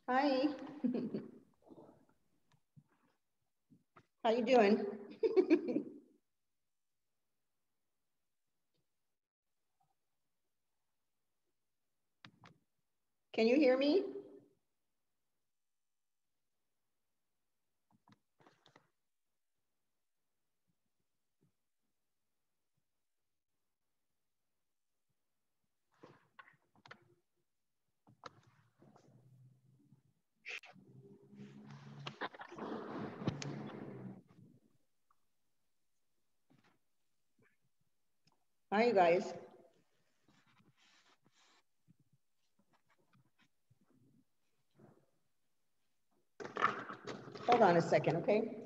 Hi. How you doing? Can you hear me? Hi, you guys. Hold on a second, okay?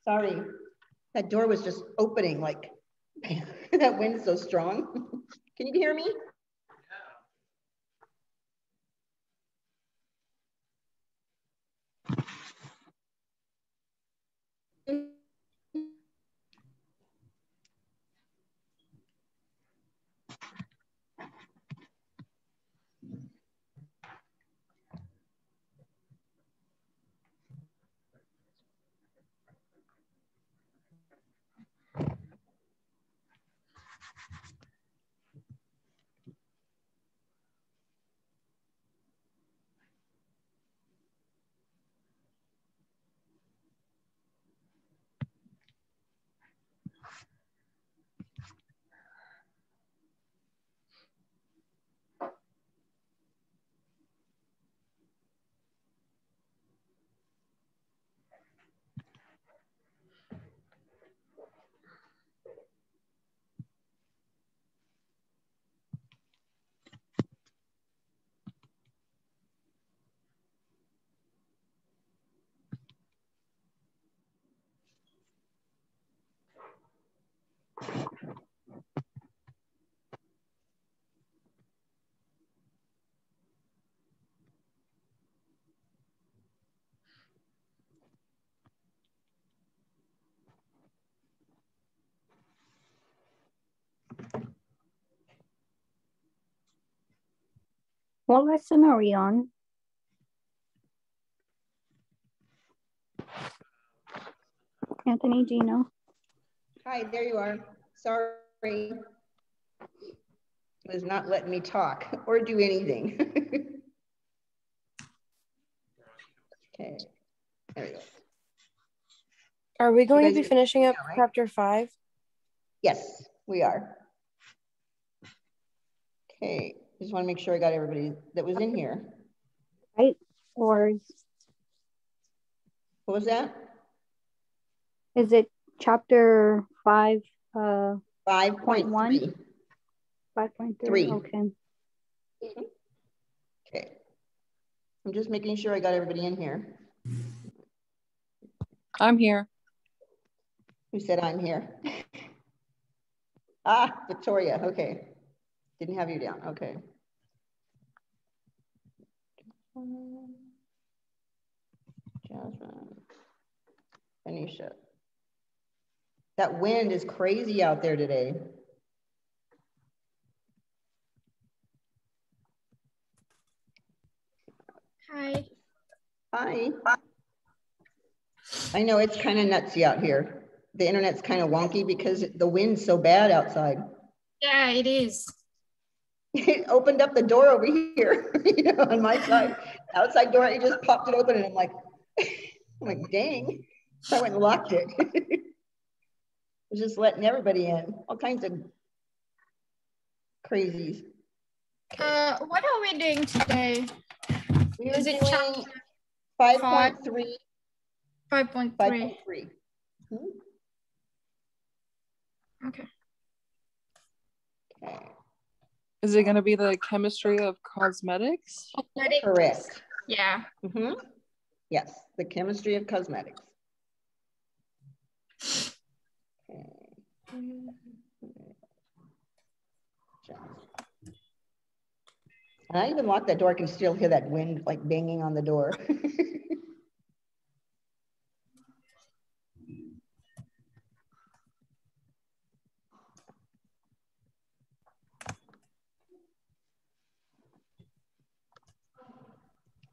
Sorry, that door was just opening like that wind is so strong. Can you hear me? What lesson are we on? Anthony, do you know? Hi, there you are. Sorry. It was not letting me talk or do anything. Okay, there we go. Are we going to be finishing up chapter 5? Yes, we are. Okay, just want to make sure I got everybody that was in here. Right? Or What was that? is it chapter 5? 5.1. 5.3. Okay. Okay. I'm just making sure I got everybody in here. I'm here. Who said I'm here? Ah, Victoria. Okay. Didn't have you down. Okay. Jasmine. Anisha. That wind is crazy out there today. Hi. Hi. I know it's kind of nutsy out here. The internet's kind of wonky because the wind's so bad outside. Yeah, it is. It opened up the door over here, you know, on my side. Outside door, it just popped it open and I'm like, dang. I went and locked it. It was just letting everybody in. All kinds of crazies. What are we doing today? We Is are it doing 5.3. 5.3. Okay. Okay. Is it going to be the chemistry of cosmetics? Cosmetics. Correct. Yeah. Mm-hmm. Yes, the chemistry of cosmetics. Okay. And I even locked that door. I can still hear that wind like banging on the door.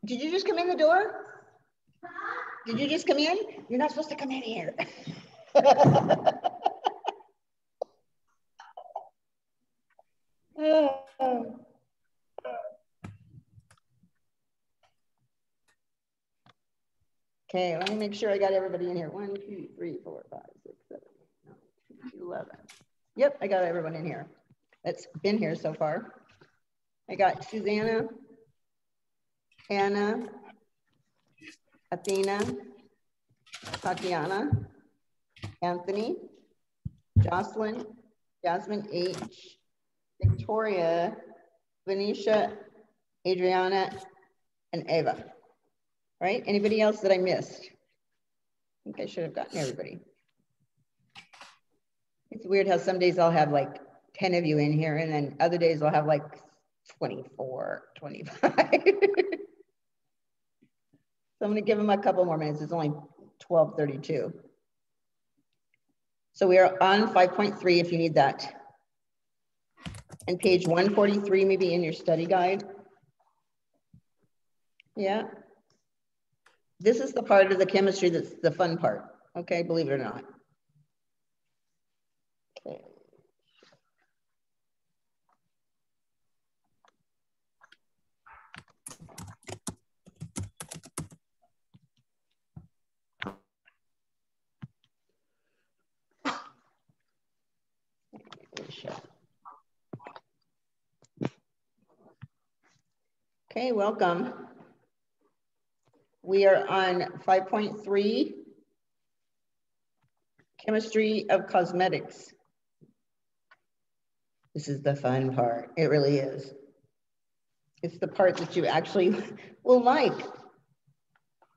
Did you just come in the door? Did you just come in? You're not supposed to come in here. Okay, let me make sure I got everybody in here. 1, 2, 3, 4, 5, 6, 7, 8, 9, 10, 11. Yep, I got everyone in here that's been here so far. I got Susanna, Anna, Athena, Tatiana, Anthony, Jocelyn, Jasmine H, Victoria, Venetia, Adriana, and Ava. Right? Anybody else that I missed? I think I should have gotten everybody. It's weird how some days I'll have like 10 of you in here, and then other days I'll have like 24, 25. So I'm going to give them a couple more minutes. It's only 12:32. So we are on 5.3 if you need that. And page 143 maybe in your study guide. Yeah. This is the part of the chemistry that's the fun part. Okay, believe it or not. Okay. Okay, welcome. We are on 5.3, chemistry of cosmetics. This is the fun part. It really is. It's the part that you actually will like.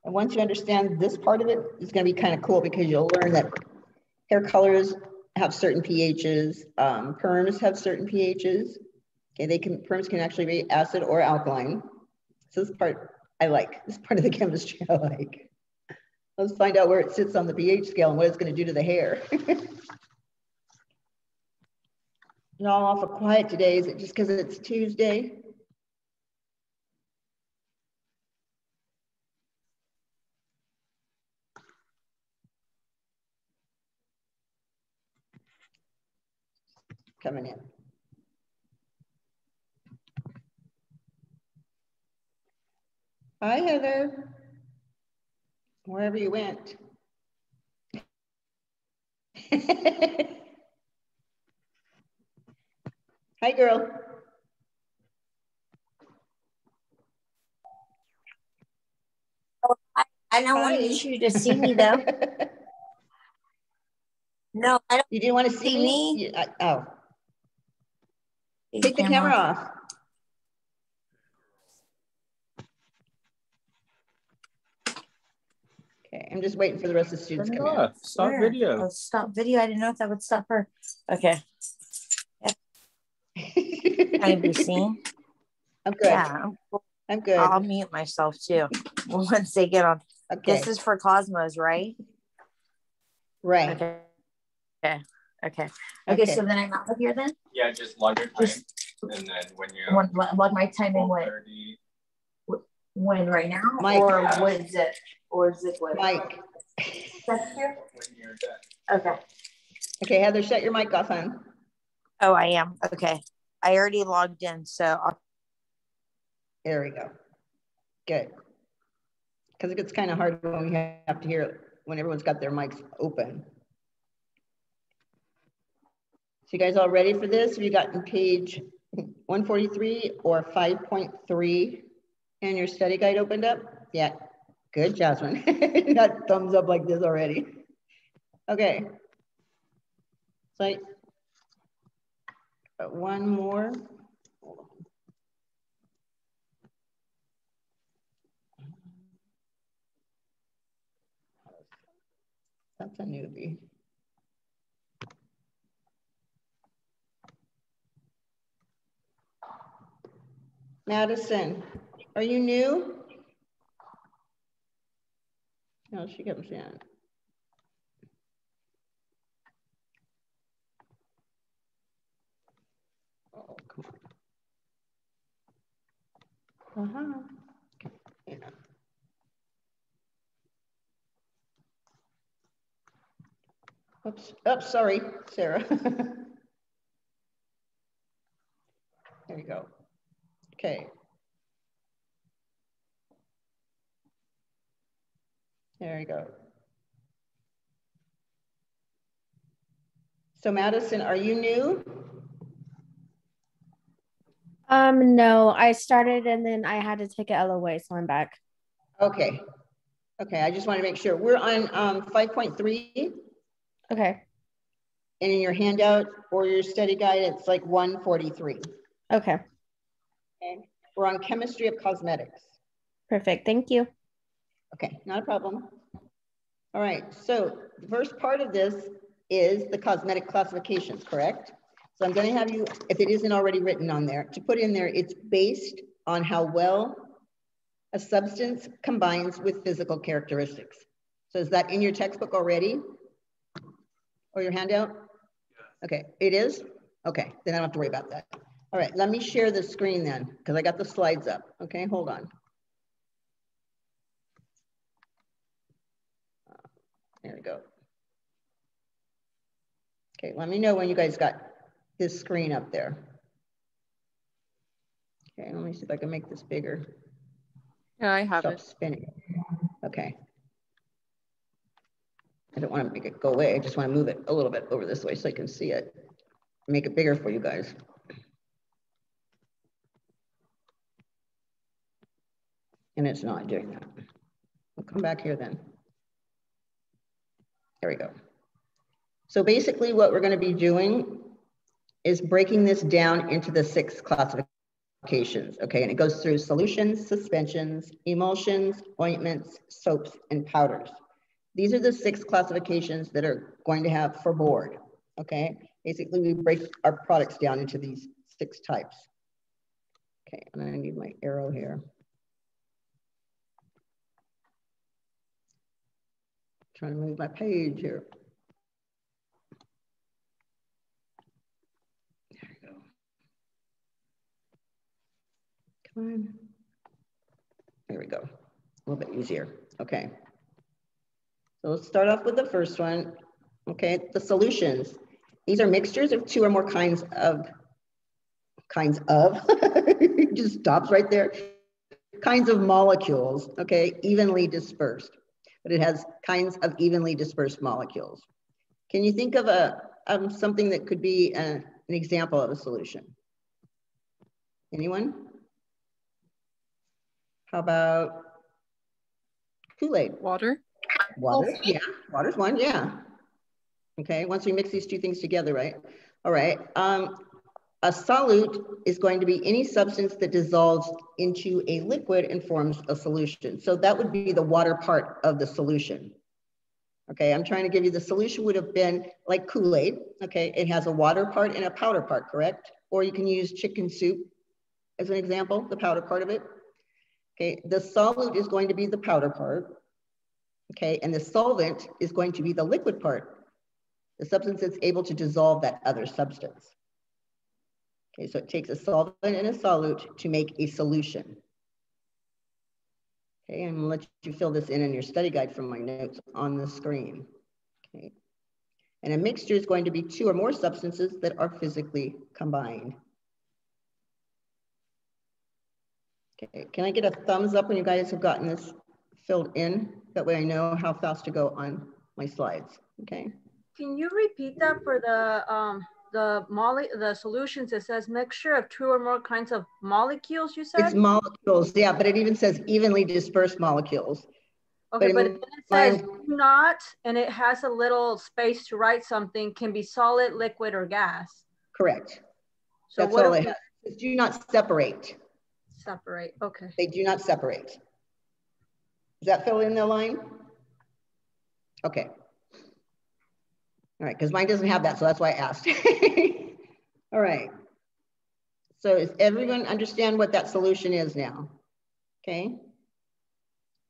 And once you understand this part of it, it's going to be kind of cool because you'll learn that hair colors have certain pHs, perms have certain pHs. Okay, perms can actually be acid or alkaline. So this part I like. This part of the chemistry I like. Let's find out where it sits on the pH scale and what it's going to do to the hair. You're all awful quiet today. Is it just because it's Tuesday? Coming in. Hi, Heather. Wherever you went. Hi, girl. I don't want you to see me though. No, I don't. You didn't want to see me? Oh. Take the camera off. Okay, I'm just waiting for the rest of the students to come in. Stop video. Oh, stop video. I didn't know if that would stop her. Okay. Yep. Can I be seen? I'm good. Yeah, I'm good. I'll mute myself too once they get on. Okay. This is for Cosmos, right? Right. Okay. Okay. Okay. Okay. So then I'm out of here then? Yeah, just log your time. And then when you log my time in when right now? Mike. Or what is it? Or is it what? Mike. That's here? Okay. Okay, Heather, shut your mic off, hon. Oh, I am. Okay. I already logged in, so there we go. Good. Because it gets kind of hard when we have to hear it when everyone's got their mics open. So you guys all ready for this? Have you gotten page 143 or 5.3 and your study guide opened up? Yeah, good, Jasmine. Not thumbs up like this already. Okay. So one more. That's a newbie. Madison, are you new? No, she comes in. Oh, come on. Uh-huh. Yeah. Oops, oh, sorry, Sarah. There you go. Okay. There you go. So Madison, are you new? No, I started and then I had to take a LOA, so I'm back. Okay. Okay, I just want to make sure. We're on 5.3. Okay. And in your handout or your study guide, it's like 143. Okay. Okay. We're on chemistry of cosmetics. Perfect. Thank you. Okay, not a problem. All right, so the first part of this is the cosmetic classifications, correct? So I'm going to have you, if it isn't already written on there, to put in there, it's based on how well a substance combines with physical characteristics. So is that in your textbook already? Or your handout? Okay, it is? Okay, then I don't have to worry about that. All right, let me share the screen then, because I got the slides up. Okay, hold on. There we go. Okay, let me know when you guys got this screen up there. Okay, let me see if I can make this bigger. Yeah, I have Stop it. spinning. Okay. I don't want to make it go away. I just want to move it a little bit over this way so I can see it. Make it bigger for you guys. And it's not doing that. We'll come back here then. There we go. So basically what we're going to be doing is breaking this down into the 6 classifications. Okay, and it goes through solutions, suspensions, emulsions, ointments, soaps, and powders. These are the 6 classifications that are going to have for board. Okay, basically we break our products down into these 6 types. Okay, and I need my arrow here. Trying to move my page here. There we go. Come on. There we go. A little bit easier. Okay. So let's start off with the first one. Okay, the solutions. These are mixtures of 2 or more kinds of, it just stops right there. Kinds of molecules, okay, evenly dispersed. But it has kinds of evenly dispersed molecules. Can you think of something that could be an example of a solution? Anyone? How about Kool-Aid? Water. Water, yeah, water's one, yeah. Okay, once we mix these 2 things together, right? All right, a solute is going to be any substance that dissolves into a liquid and forms a solution. So that would be the water part of the solution. Okay, I'm trying to give you the solution would have been like Kool-Aid. Okay, it has a water part and a powder part, correct? Or you can use chicken soup as an example, the powder part of it. Okay, the solute is going to be the powder part. Okay, and the solvent is going to be the liquid part, the substance that's able to dissolve that other substance. Okay, so it takes a solvent and a solute to make a solution. Okay, I'm gonna let you fill this in your study guide from my notes on the screen. Okay, and a mixture is going to be 2 or more substances that are physically combined. Okay, can I get a thumbs up when you guys have gotten this filled in? That way I know how fast to go on my slides, okay? Can you repeat that for the solutions? It says mixture of 2 or more kinds of molecules, you said? It's molecules, yeah, but it even says evenly dispersed molecules. Okay, but then it says do not, and it has a little space to write something, can be solid, liquid, or gas. Correct. So that's what all they have. It do not separate. Separate, okay. They do not separate. Does that fill in the line? Okay. All right, because mine doesn't have that, so that's why I asked. All right. So does everyone understand what that solution is now? Okay.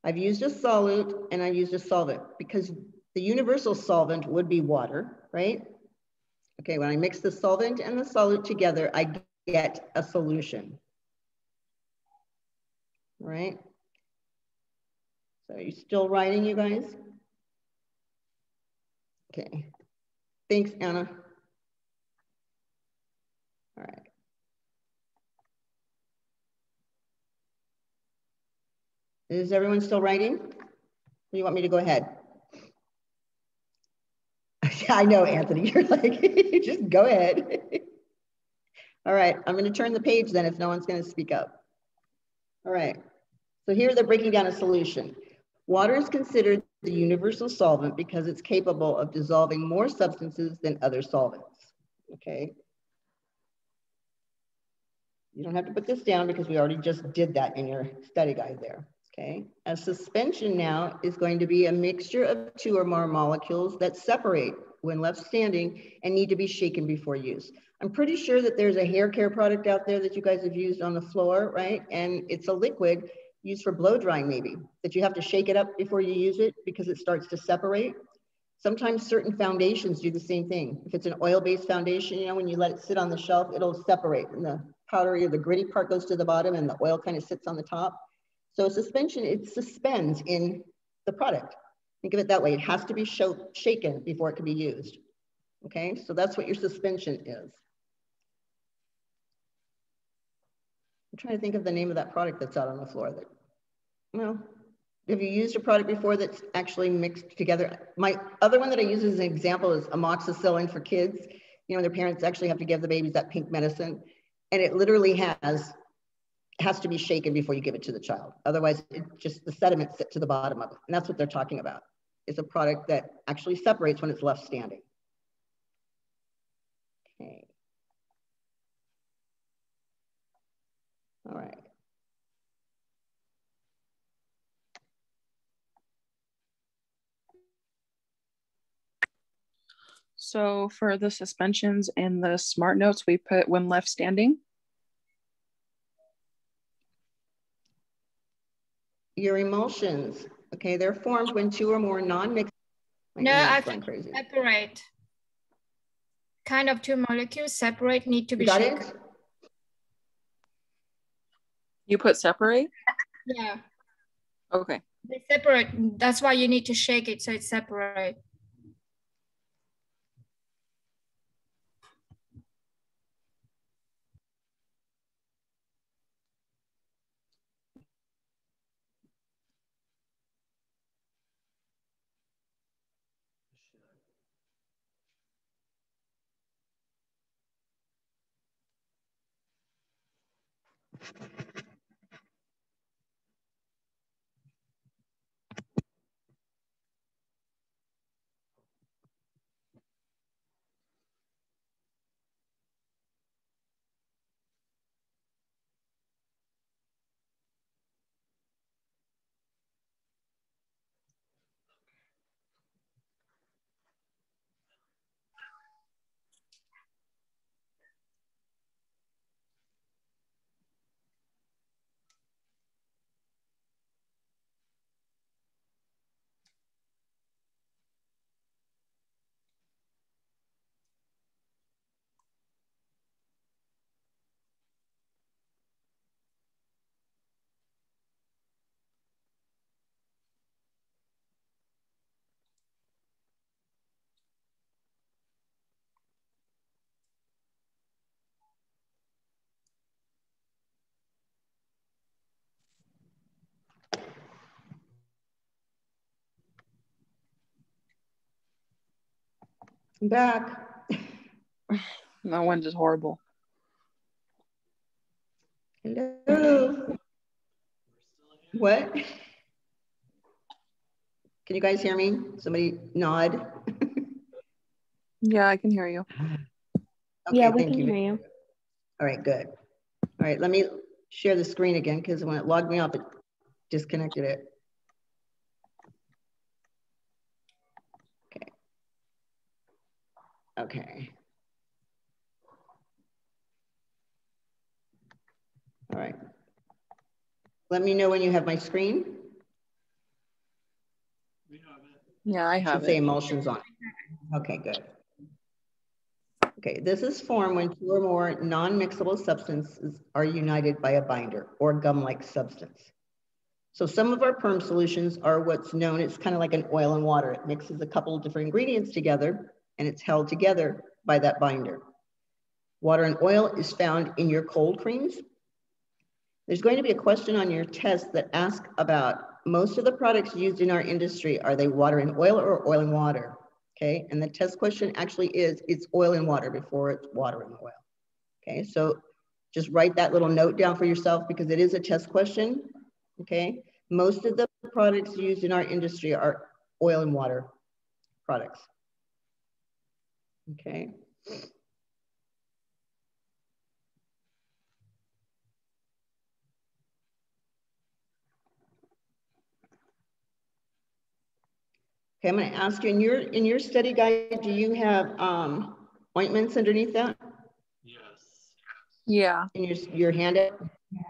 I've used a solute and I used a solvent because the universal solvent would be water, right? Okay, when I mix the solvent and the solute together, I get a solution. All right. So are you still writing, you guys? Okay. Thanks, Anna. All right. Is everyone still writing? Or do you want me to go ahead? I know, Anthony, you're like, just go ahead. All right, I'm going to turn the page then if no one's going to speak up. All right, so here they're breaking down a solution. Water is considered the universal solvent because it's capable of dissolving more substances than other solvents. Okay. You don't have to put this down because we already just did that in your study guide there. Okay. A suspension now is going to be a mixture of 2 or more molecules that separate when left standing and need to be shaken before use. I'm pretty sure that there's a hair care product out there that you guys have used on the floor, right? And it's a liquid used for blow drying maybe, that you have to shake it up before you use it because it starts to separate. Sometimes certain foundations do the same thing. If it's an oil-based foundation, you know, when you let it sit on the shelf, it'll separate and the powdery or the gritty part goes to the bottom and the oil kind of sits on the top. So a suspension, it suspends in the product. Think of it that way. It has to be shaken before it can be used. Okay, so that's what your suspension is. I'm trying to think of the name of that product that's out on the floor. That, well, have you used a product before that's actually mixed together? My other one that I use as an example is amoxicillin for kids. You know, their parents actually have to give the babies that pink medicine. And it literally has to be shaken before you give it to the child. Otherwise, it just the sediment sit to the bottom of it. And that's what they're talking about. It's a product that actually separates when it's left standing. Okay. All right. So for the suspensions and the smart notes, we put when left standing. Your emulsions, okay, they're formed when 2 or more non-mixed. No, I think separate. Kind of 2 molecules separate need to be shaken. It? You put separate? Yeah. Okay. They separate. That's why you need to shake it so it's separate. I'm back. That one's just horrible. Hello. What? Can you guys hear me? Somebody nod. Yeah, I can hear you. Okay, yeah, we can hear you. All right, good. All right, let me share the screen again because when it logged me up, it disconnected it. Okay. Okay. All right. Let me know when you have my screen. Yeah, I have Should say emulsions on it. Okay, good. Okay, this is formed when two or more non-mixable substances are united by a binder or gum-like substance. So some of our perm solutions are what's known, it's kind of like an oil and water. It mixes a couple of different ingredients together and it's held together by that binder. Water and oil is found in your cold creams. There's going to be a question on your test that asks about most of the products used in our industry, are they water and oil or oil and water? Okay, and the test question actually is, it's oil and water before it's water and oil. Okay, so just write that little note down for yourself because it is a test question. Okay, most of the products used in our industry are oil and water products. Okay. Okay, I'm going to ask you in your study guide, do you have ointments underneath that? Yes. Yeah. In your handout?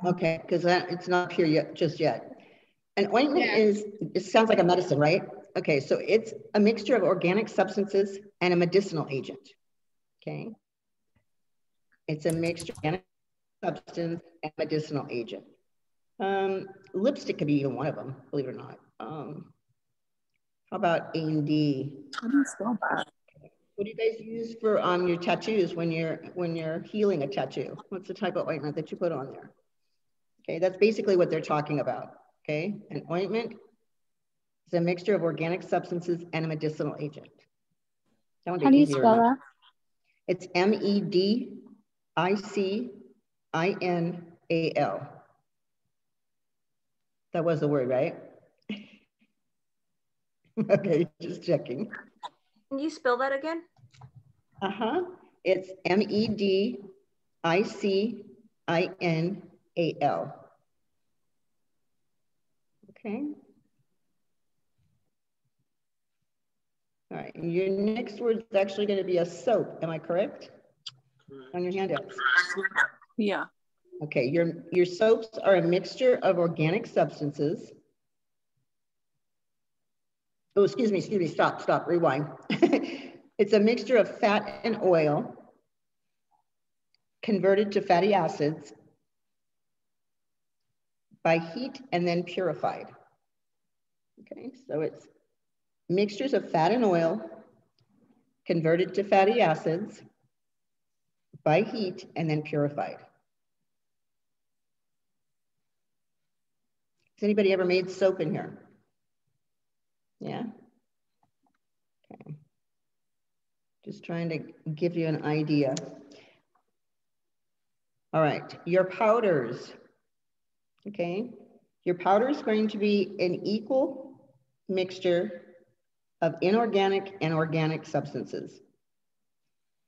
Okay, because it's not here yet, just yet. An ointment is, it sounds like a medicine, right? Okay, so it's a mixture of organic substances and a medicinal agent. Okay. It's a mixture of organic substance and medicinal agent. Lipstick could be even one of them, believe it or not. How about A&D? How do you spell that? What do you guys use for your tattoos when you're healing a tattoo? What's the type of ointment that you put on there? Okay, that's basically what they're talking about. Okay, an ointment is a mixture of organic substances and a medicinal agent. That would be How do you easy to spell remember. that? It's MEDICINAL. That was the word, right? Okay, just checking. Can you spell that again? It's MEDICINAL. Okay. All right, your next word is actually going to be a soap. Am I correct? Correct. On your handouts. Yeah. Okay, your soaps are a mixture of organic substances. Oh, excuse me, stop, rewind. It's a mixture of fat and oil converted to fatty acids by heat and then purified. Okay, so it's mixtures of fat and oil converted to fatty acids by heat and then purified. Has anybody ever made soap in here? Yeah? Okay. Just trying to give you an idea. All right, your powders. Okay, your powder is going to be an equal mixture of inorganic and organic substances.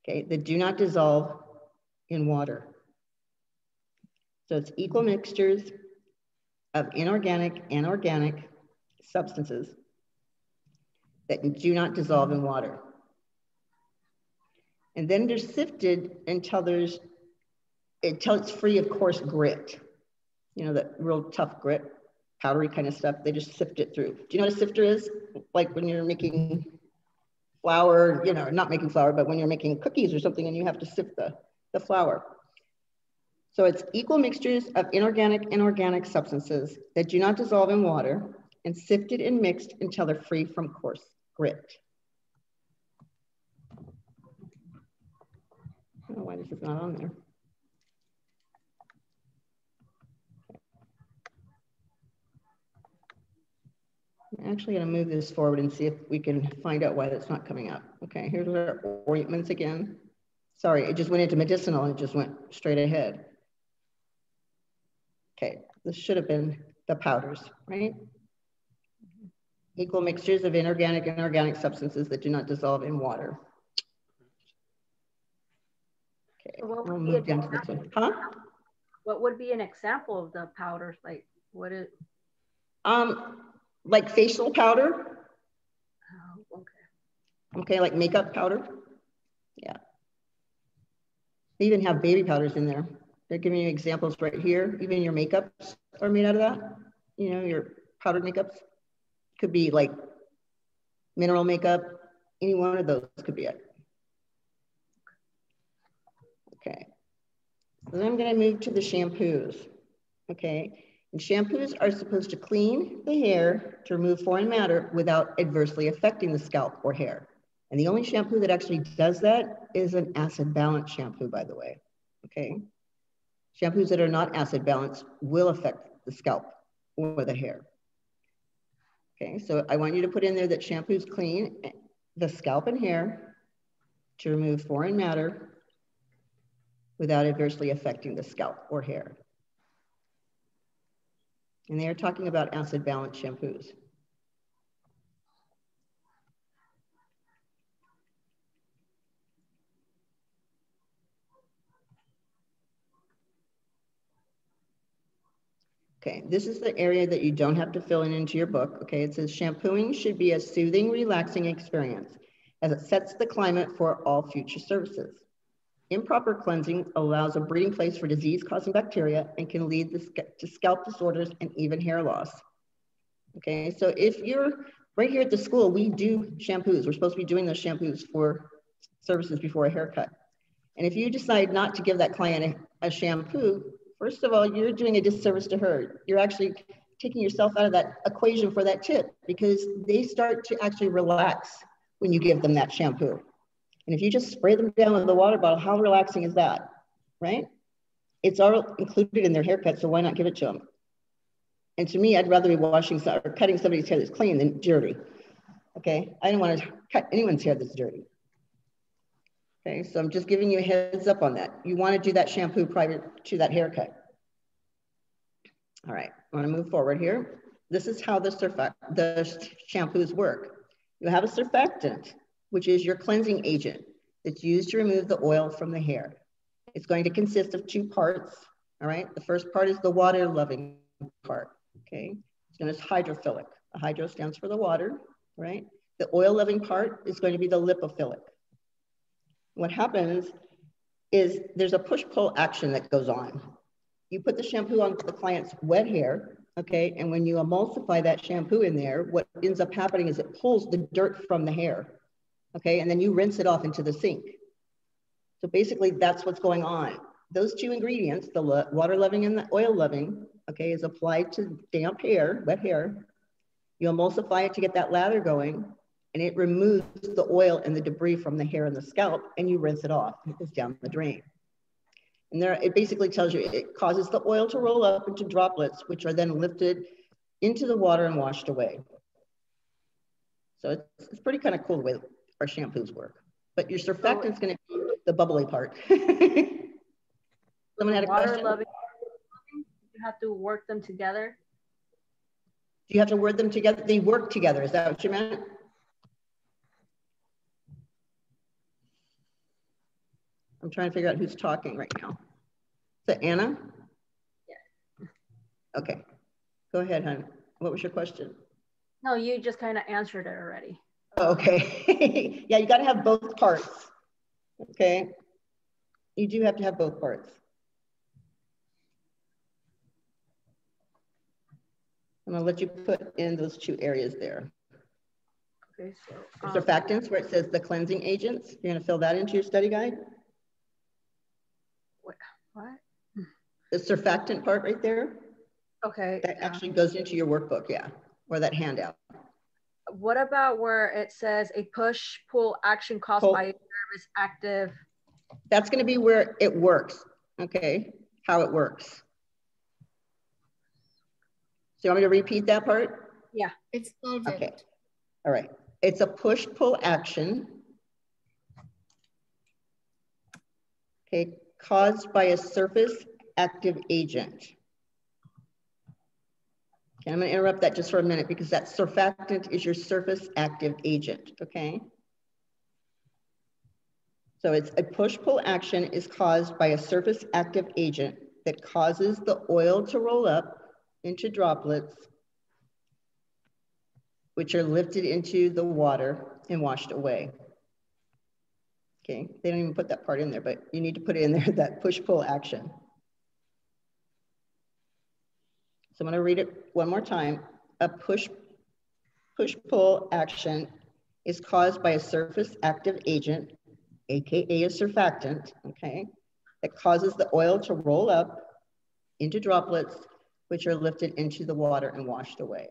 Okay, that do not dissolve in water. So it's equal mixtures of inorganic and organic substances that do not dissolve in water. And then they're sifted until it's free of coarse grit. You know, that real tough grit, powdery kind of stuff, they just sift it through. Do you know what a sifter is? Like when you're making flour, you know, not making flour, but when you're making cookies or something and you have to sift the flour. So it's equal mixtures of inorganic and organic substances that do not dissolve in water and sifted and mixed until they're free from coarse grit. I don't know why this is not on there. I'm actually going to move this forward and see if we can find out why that's not coming up. Okay, here's our ointments again. Sorry, it just went into medicinal and it just went straight ahead. Okay, this should have been the powders, right? Equal mixtures of inorganic and organic substances that do not dissolve in water. Okay, So we'll move down to this one. Huh? What would be an example of the powders? Like what is? Like facial powder. Oh, okay. Okay, like makeup powder. Yeah. They even have baby powders in there. They're giving you examples right here. Even your makeups are made out of that. You know, your powdered makeups could be like mineral makeup. Any one of those could be it. Okay. Then I'm going to move to the shampoos. Okay. And shampoos are supposed to clean the hair to remove foreign matter without adversely affecting the scalp or hair. And the only shampoo that actually does that is an acid balance shampoo, by the way. Okay. Shampoos that are not acid balanced will affect the scalp or the hair. Okay, so I want you to put in there that shampoos clean the scalp and hair to remove foreign matter without adversely affecting the scalp or hair. And they are talking about acid balance shampoos. Okay, this is the area that you don't have to fill in into your book. Okay, it says shampooing should be a soothing, relaxing experience as it sets the climate for all future services. Improper cleansing allows a breeding place for disease-causing bacteria and can lead to scalp disorders and even hair loss. Okay, so if you're right here at the school, we do shampoos. We're supposed to be doing those shampoos for services before a haircut. And if you decide not to give that client a shampoo, first of all, you're doing a disservice to her. You're actually taking yourself out of that equation for that tip because they start to actually relax when you give them that shampoo. And if you just spray them down with a water bottle, how relaxing is that, right? It's all included in their haircut, so why not give it to them? And to me, I'd rather be washing or cutting somebody's hair that's clean than dirty, okay? I don't want to cut anyone's hair that's dirty. Okay, so I'm just giving you a heads up on that. You want to do that shampoo prior to that haircut. All right, I want to move forward here. This is how the shampoos work. You have a surfactant, which is your cleansing agent that's used to remove the oil from the hair. It's going to consist of two parts, all right? The first part is the water-loving part, okay? It's known as hydrophilic. The hydro stands for the water, right? The oil-loving part is going to be the lipophilic. What happens is there's a push-pull action that goes on. You put the shampoo on the client's wet hair, okay? And when you emulsify that shampoo in there, what ends up happening is it pulls the dirt from the hair, okay? And then you rinse it off into the sink. So basically that's what's going on. Those two ingredients, the water-loving and the oil-loving, okay, is applied to damp hair, wet hair. You emulsify it to get that lather going, and it removes the oil and the debris from the hair and the scalp, and you rinse it off. It goes down the drain. And there, it basically tells you it causes the oil to roll up into droplets, which are then lifted into the water and washed away. So it's pretty kind of cool the way our shampoos work. But your surfactant is going to be the bubbly part. Someone had a question? You have to work them together. Do you have to work them together? They work together. Is that what you meant? I'm trying to figure out who's talking right now. Is that Anna? Yeah. Okay. Go ahead, hon. What was your question? No, you just kind of answered it already. Okay. Yeah, you got to have both parts. Okay. You do have to have both parts. I'm going to let you put in those two areas there. Okay, so surfactants, where it says the cleansing agents, you're going to fill that into your study guide. What? The surfactant part right there. Okay. That actually goes into your workbook, yeah, or that handout. What about where it says a push-pull action caused by a nervous active? That's going to be where it works, okay, how it works. So you want me to repeat that part? Yeah. It's solvent. Okay, all right. It's a push-pull action, okay, caused by a surface active agent. Okay, I'm going to interrupt that just for a minute because that surfactant is your surface active agent, okay? So it's a push-pull action is caused by a surface active agent that causes the oil to roll up into droplets, which are lifted into the water and washed away. Okay, they don't even put that part in there, but you need to put it in there, that push-pull action. So I'm going to read it one more time. A push-pull action is caused by a surface active agent, AKA a surfactant, okay, that causes the oil to roll up into droplets, which are lifted into the water and washed away.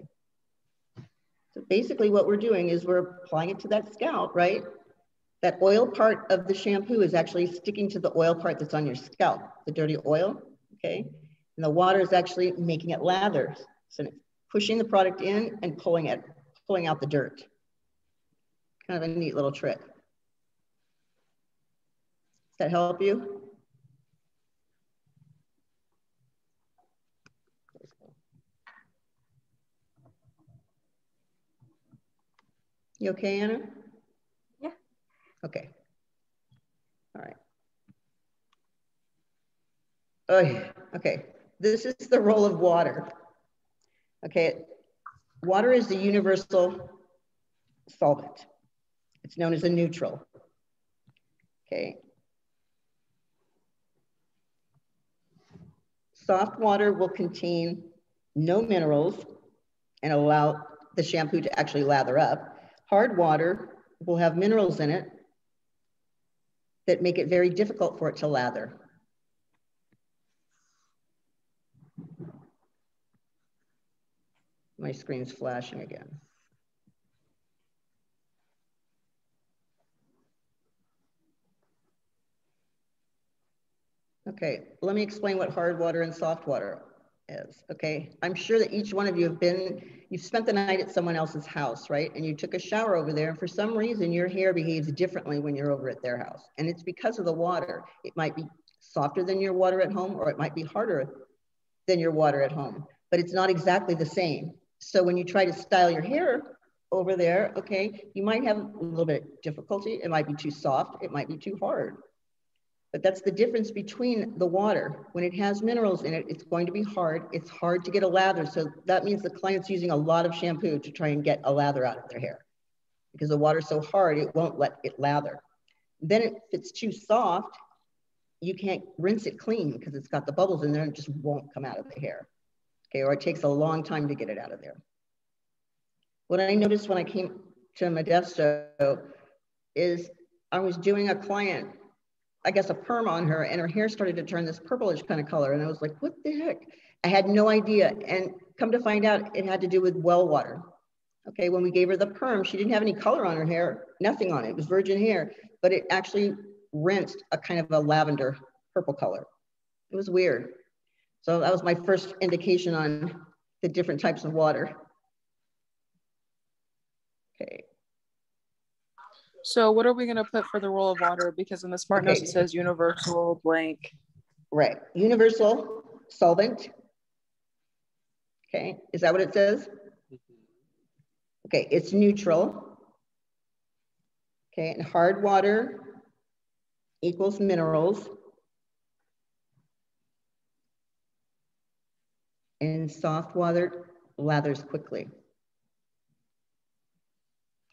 So basically what we're doing is we're applying it to that scalp, right? That oil part of the shampoo is actually sticking to the oil part that's on your scalp, the dirty oil, okay? And the water is actually making it lather. So it's pushing the product in and pulling out the dirt. Kind of a neat little trick. Does that help you? You okay, Anna? Yeah. Okay. All right. Oh, okay. This is the role of water. Okay. Water is the universal solvent. It's known as a neutral. Okay. Soft water will contain no minerals and allow the shampoo to actually lather up. Hard water will have minerals in it that make it very difficult for it to lather. My screen's flashing again. Okay, let me explain what hard water and soft water is, okay? I'm sure that each one of you you've spent the night at someone else's house, right? And you took a shower over there, and for some reason your hair behaves differently when you're over at their house. And it's because of the water. It might be softer than your water at home, or it might be harder than your water at home, but it's not exactly the same. So when you try to style your hair over there, okay, you might have a little bit of difficulty. It might be too soft, it might be too hard. But that's the difference between the water. When it has minerals in it, it's going to be hard. It's hard to get a lather. So that means the client's using a lot of shampoo to try and get a lather out of their hair. Because the water's so hard, it won't let it lather. Then if it's too soft, you can't rinse it clean because it's got the bubbles in there and it just won't come out of the hair. Okay, or it takes a long time to get it out of there. What I noticed when I came to Modesto is I was doing a client, I guess a perm on her, and her hair started to turn this purplish kind of color. And I was like, what the heck? I had no idea. And come to find out, it had to do with well water. Okay, when we gave her the perm, she didn't have any color on her hair, nothing on it. It was virgin hair, but it actually rinsed a kind of a lavender purple color. It was weird. So that was my first indication on the different types of water. Okay. So what are we going to put for the role of water? Because in the smart notes, it says universal blank. Right. Universal solvent. Okay. Is that what it says? Okay. It's neutral. Okay. And hard water equals minerals. And soft water lathers quickly.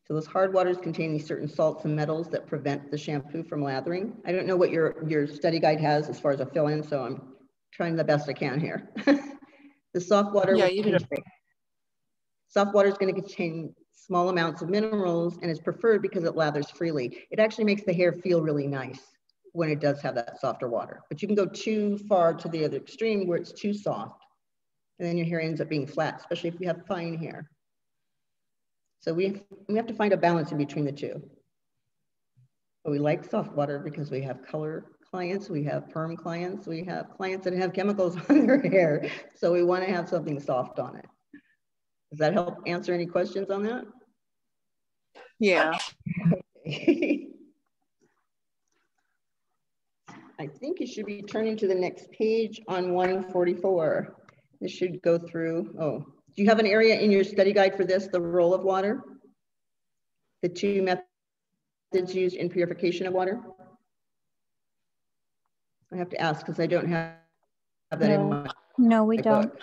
So those hard waters contain these certain salts and metals that prevent the shampoo from lathering. I don't know what your study guide has as far as a fill-in, so I'm trying the best I can here. The soft water, yeah, you did it. Soft water is going to contain small amounts of minerals and is preferred because it lathers freely. It actually makes the hair feel really nice when it does have that softer water. But you can go too far to the other extreme where it's too soft, and then your hair ends up being flat, especially if you have fine hair. So we have to find a balance in between the two. But we like soft water because we have color clients, we have perm clients, we have clients that have chemicals on their hair. So we want to have something soft on it. Does that help answer any questions on that? Yeah. I think you should be turning to the next page on 144. This should go through, do you have an area in your study guide for this, the role of water? The two methods used in purification of water? I have to ask because I don't have that in my No, we don't. book.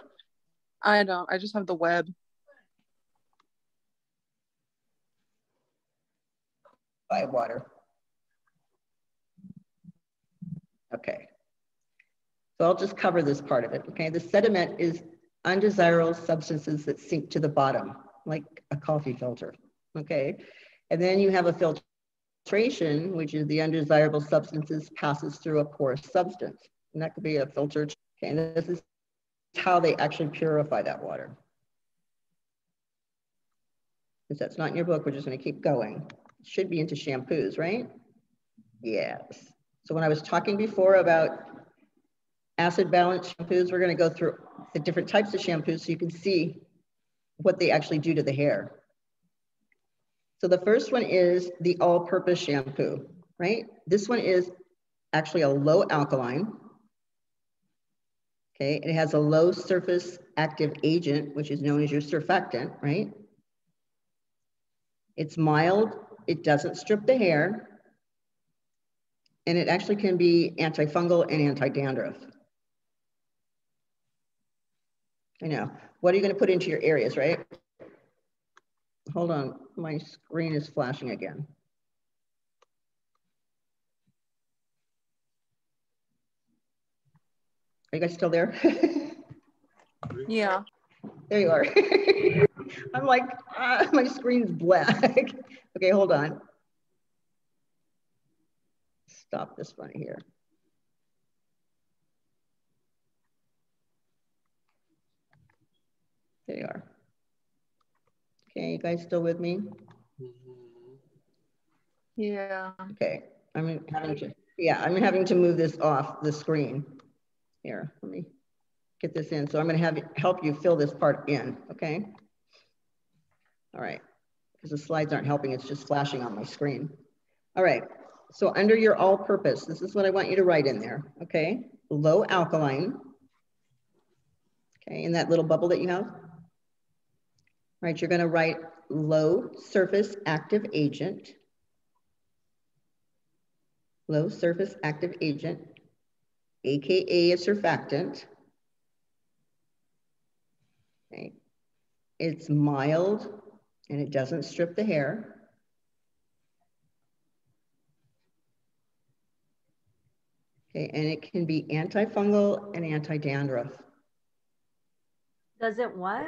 I don't. I just have the web. By water. Okay. So I'll just cover this part of it, okay? The sediment is undesirable substances that sink to the bottom, like a coffee filter, okay? And then you have a filtration, which is the undesirable substances passes through a porous substance. And that could be a filter, okay? And this is how they actually purify that water. Since that's not in your book, we're just gonna keep going. It should be into shampoos, right? Yes. So when I was talking before about acid balance shampoos, we're gonna go through the different types of shampoos so you can see what they actually do to the hair. So the first one is the all-purpose shampoo, right? This one is actually a low alkaline. Okay, it has a low surface active agent, which is known as your surfactant, right? It's mild, it doesn't strip the hair, and it actually can be antifungal and anti-dandruff. I know. What are you going to put into your areas, right? Hold on, my screen is flashing again. Are you guys still there? Yeah. There you are. I'm like, my screen's black. Okay, hold on. Stop this one here. There you are. Okay, you guys still with me? Yeah. Okay, I'm having to move this off the screen. Here, let me get this in. So I'm gonna help you fill this part in, okay? All right, because the slides aren't helping, it's just flashing on my screen. All right, so under your all-purpose, this is what I want you to write in there, okay? Low alkaline, okay, in that little bubble that you have. Right, you're gonna write low surface active agent. Low surface active agent, AKA a surfactant. Okay. It's mild and it doesn't strip the hair. Okay, and it can be antifungal and anti-dandruff. Does it what?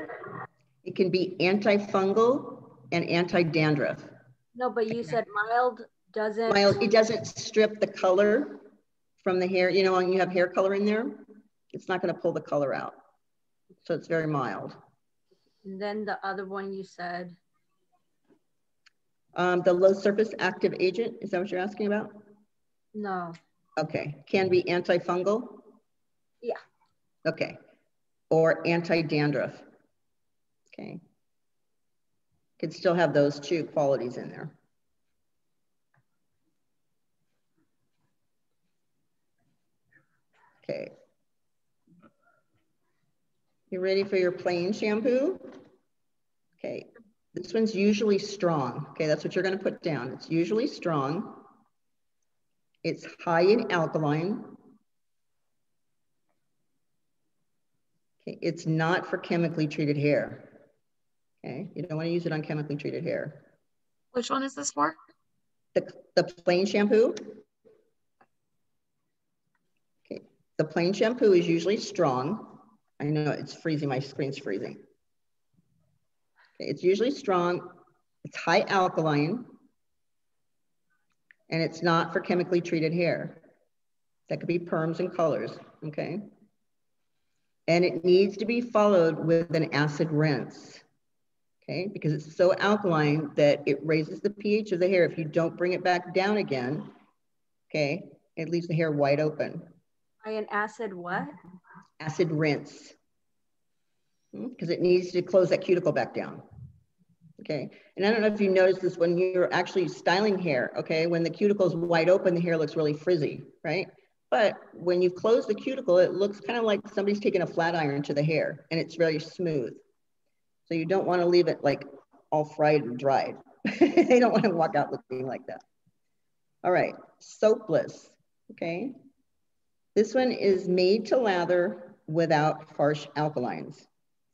It can be antifungal and anti-dandruff. No, but you said mild doesn't. Mild, it doesn't strip the color from the hair. You know, when you have hair color in there, it's not going to pull the color out. So it's very mild. And then the other one you said? The low surface active agent, is that what you're asking about? No. Okay, can be antifungal? Yeah. Okay, or anti-dandruff. Okay, could still have those two qualities in there. Okay, you ready for your plain shampoo? Okay, this one's usually strong. Okay, that's what you're going to put down. It's usually strong. It's high in alkaline. Okay, it's not for chemically treated hair. Okay, you don't want to use it on chemically treated hair. Which one is this for? The plain shampoo. Okay, the plain shampoo is usually strong. I know it's freezing, my screen's freezing. Okay, it's usually strong, it's high alkaline, and it's not for chemically treated hair. That could be perms and colors, okay? And it needs to be followed with an acid rinse, okay? Because it's so alkaline that it raises the pH of the hair. If you don't bring it back down again, okay, it leaves the hair wide open. By an acid what? Acid rinse. Because it needs to close that cuticle back down. Okay, and I don't know if you noticed this when you're actually styling hair, okay, when the cuticle is wide open, the hair looks really frizzy, right? But when you close the cuticle, it looks kind of like somebody's taking a flat iron to the hair and it's very smooth. So you don't want to leave it like all fried and dried. They don't want to walk out looking like that. All right, soapless, okay? This one is made to lather without harsh alkalines,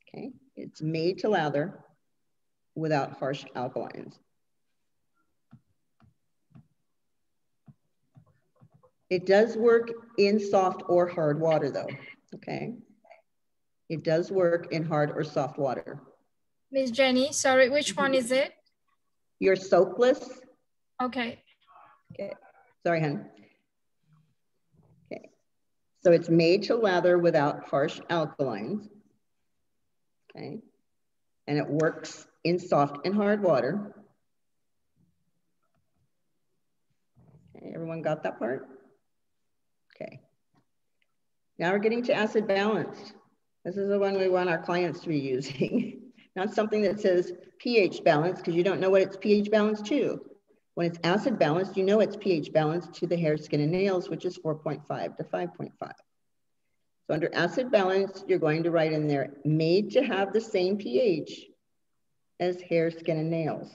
okay? It's made to lather without harsh alkalines. It does work in soft or hard water though, okay? It does work in hard or soft water. Miss Jenny, sorry, which one is it? Your soapless. Okay. Okay, sorry, hon. Okay, so it's made to lather without harsh alkalines. Okay, and it works in soft and hard water. Okay, everyone got that part? Okay. Now we're getting to acid balanced. This is the one we want our clients to be using. Not something that says pH balanced, because you don't know what it's pH balanced to. When it's acid balanced, you know it's pH balanced to the hair, skin, and nails, which is 4.5 to 5.5. So under acid balance, you're going to write in there, made to have the same pH as hair, skin, and nails.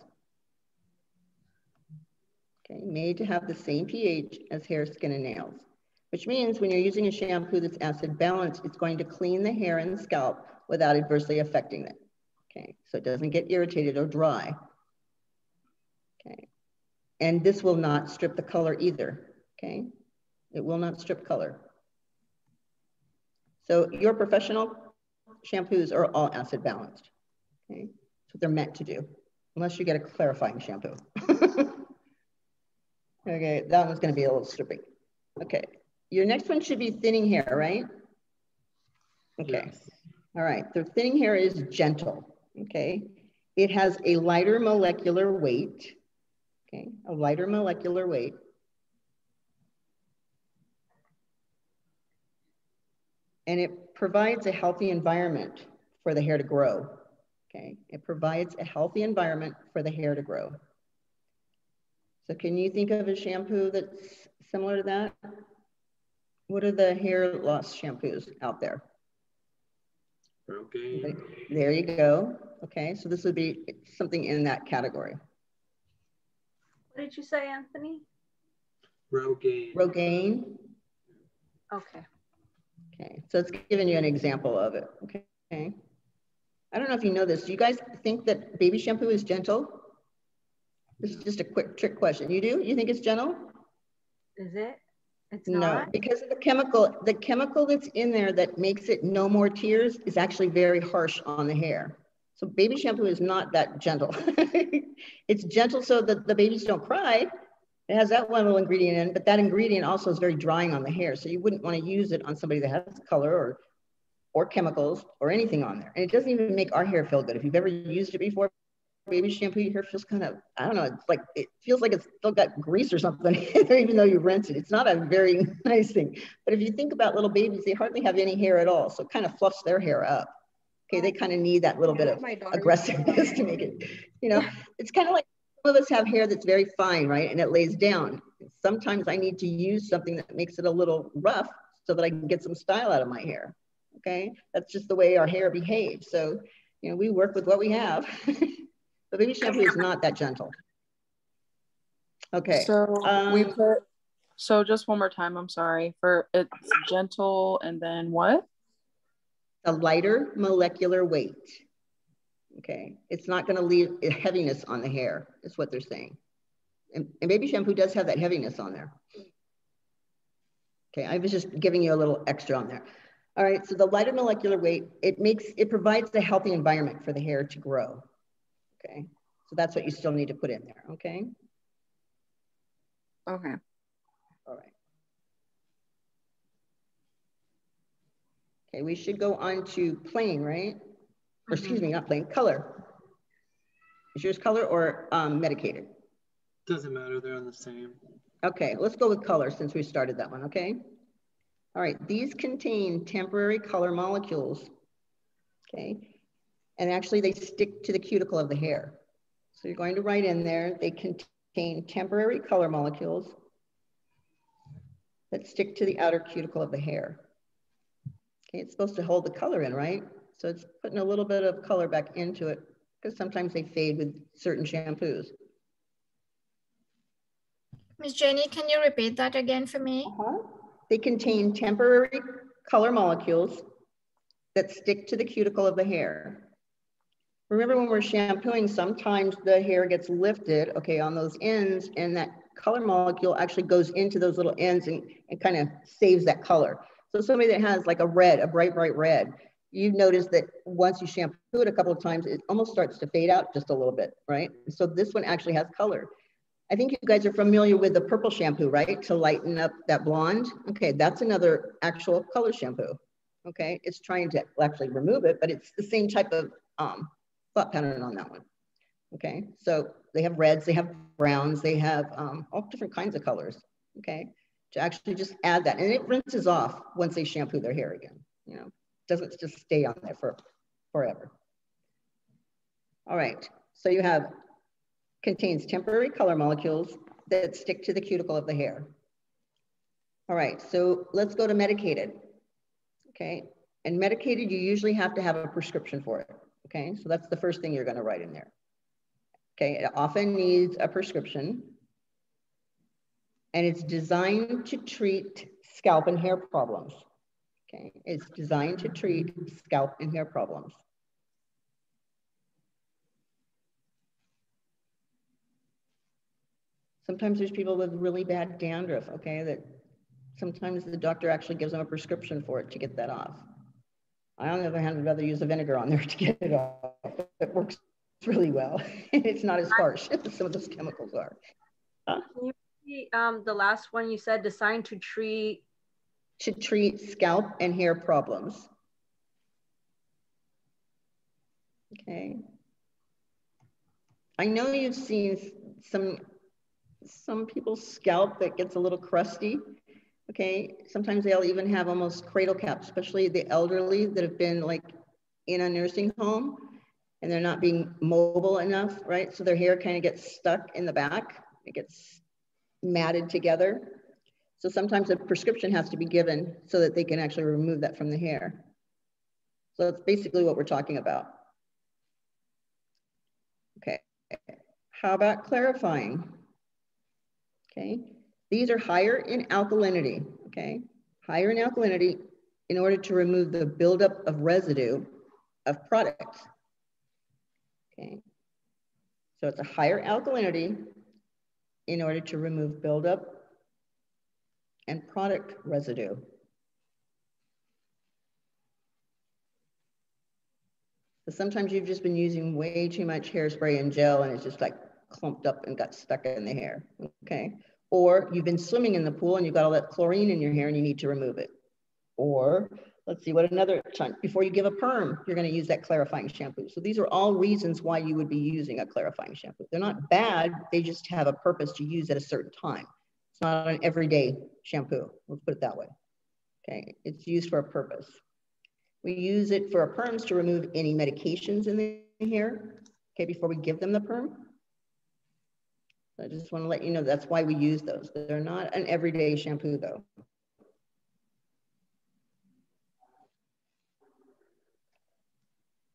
Okay, made to have the same pH as hair, skin, and nails. Which means when you're using a shampoo that's acid balanced, it's going to clean the hair and scalp without adversely affecting it. Okay, so it doesn't get irritated or dry. Okay, and this will not strip the color either. Okay, it will not strip color. So your professional shampoos are all acid balanced. Okay, that's what they're meant to do, unless you get a clarifying shampoo. Okay, that one's going to be a little stripping. Okay. Your next one should be thinning hair, right? Okay. Yes. All right. The thinning hair is gentle. Okay. It has a lighter molecular weight. Okay. A lighter molecular weight. And it provides a healthy environment for the hair to grow. Okay. It provides a healthy environment for the hair to grow. So can you think of a shampoo that's similar to that? What are the hair loss shampoos out there? Okay. There you go. Okay, so this would be something in that category. What did you say, Anthony? Rogaine. Rogaine. Okay. Okay, so it's giving you an example of it. Okay. I don't know if you know this. Do you guys think that baby shampoo is gentle? This is just a quick trick question. You do? You think it's gentle? Is it? It's no, not? because of the chemical that's in there that makes it no more tears is actually very harsh on the hair. So baby shampoo is not that gentle. It's gentle so that the babies don't cry. It has that one little ingredient in, but that ingredient also is very drying on the hair. So you wouldn't want to use it on somebody that has color or chemicals or anything on there. And it doesn't even make our hair feel good. If you've ever used it before, baby shampoo, your hair feels kind of, I don't know, it's like, it feels like it's still got grease or something, even though you rinse it. It's not a very nice thing. But if you think about little babies, they hardly have any hair at all. So it kind of fluffs their hair up. Okay, they kind of need that little bit of aggressiveness to make it, you know, it's kind of like some of us have hair that's very fine, right? And it lays down. Sometimes I need to use something that makes it a little rough so that I can get some style out of my hair. Okay, that's just the way our hair behaves. So, you know, we work with what we have. But baby shampoo is not that gentle. Okay. So we put, so just one more time, I'm sorry, for it's gentle and then what? A lighter molecular weight. Okay. It's not going to leave a heaviness on the hair, is what they're saying. And baby shampoo does have that heaviness on there. Okay. I was just giving you a little extra on there. All right. So the lighter molecular weight, it provides a healthy environment for the hair to grow. Okay, so that's what you still need to put in there, okay? Okay. All right. Okay, we should go on to plain, right? Or excuse me, not plain, color. Is yours color or medicated? Doesn't matter, they're on the same. Okay, let's go with color since we started that one, okay? All right, these contain temporary color molecules, okay? And actually they stick to the cuticle of the hair. So you're going to write in there, they contain temporary color molecules that stick to the outer cuticle of the hair. Okay, it's supposed to hold the color in, right? So it's putting a little bit of color back into it because sometimes they fade with certain shampoos. Miss Jenny, can you repeat that again for me? They contain temporary color molecules that stick to the cuticle of the hair. Remember when we're shampooing, sometimes the hair gets lifted, okay, on those ends, and that color molecule actually goes into those little ends and kind of saves that color. So somebody that has like a red, a bright red, you notice that once you shampoo it a couple of times, it almost starts to fade out just a little bit, right? So this one actually has color. I think you guys are familiar with the purple shampoo, right? To lighten up that blonde. Okay, that's another actual color shampoo. Okay, it's trying to actually remove it, but it's the same type of thought pattern on that one. Okay, so they have reds, they have browns, they have all different kinds of colors. Okay, to actually just add that, and it rinses off once they shampoo their hair again. You know, doesn't just stay on there for forever. All right, so you have contains temporary color molecules that stick to the cuticle of the hair. All right, so let's go to medicated. Okay, and medicated, you usually have to have a prescription for it. Okay, so that's the first thing you're going to write in there. Okay, it often needs a prescription, and it's designed to treat scalp and hair problems. Okay, it's designed to treat scalp and hair problems. Sometimes there's people with really bad dandruff, okay, that sometimes the doctor actually gives them a prescription for it to get that off. I, on the other hand, would rather use a vinegar on there to get it off. It works really well. It's not as harsh as some of those chemicals are. Can you repeat the last one you said, designed to treat? To treat scalp and hair problems. Okay. I know you've seen some people's scalp that gets a little crusty. Okay, sometimes they'll even have almost cradle caps, especially the elderly that have been like in a nursing home and they're not being mobile enough, right? So their hair kind of gets stuck in the back. It gets matted together. So sometimes a prescription has to be given so that they can actually remove that from the hair. So that's basically what we're talking about. Okay, how about clarifying? Okay, these are higher in alkalinity, okay? Higher in alkalinity in order to remove the buildup of residue of products, okay? So it's a higher alkalinity in order to remove buildup and product residue. So sometimes you've just been using way too much hairspray and gel and it's just like clumped up and got stuck in the hair, okay? Or you've been swimming in the pool and you've got all that chlorine in your hair and you need to remove it. Or let's see what another time, before you give a perm, you're gonna use that clarifying shampoo. So these are all reasons why you would be using a clarifying shampoo. They're not bad, they just have a purpose to use at a certain time. It's not an everyday shampoo, let's put it that way. Okay, it's used for a purpose. We use it for our perms to remove any medications in the hair, okay, before we give them the perm. So I just want to let you know that's why we use those. They're not an everyday shampoo though.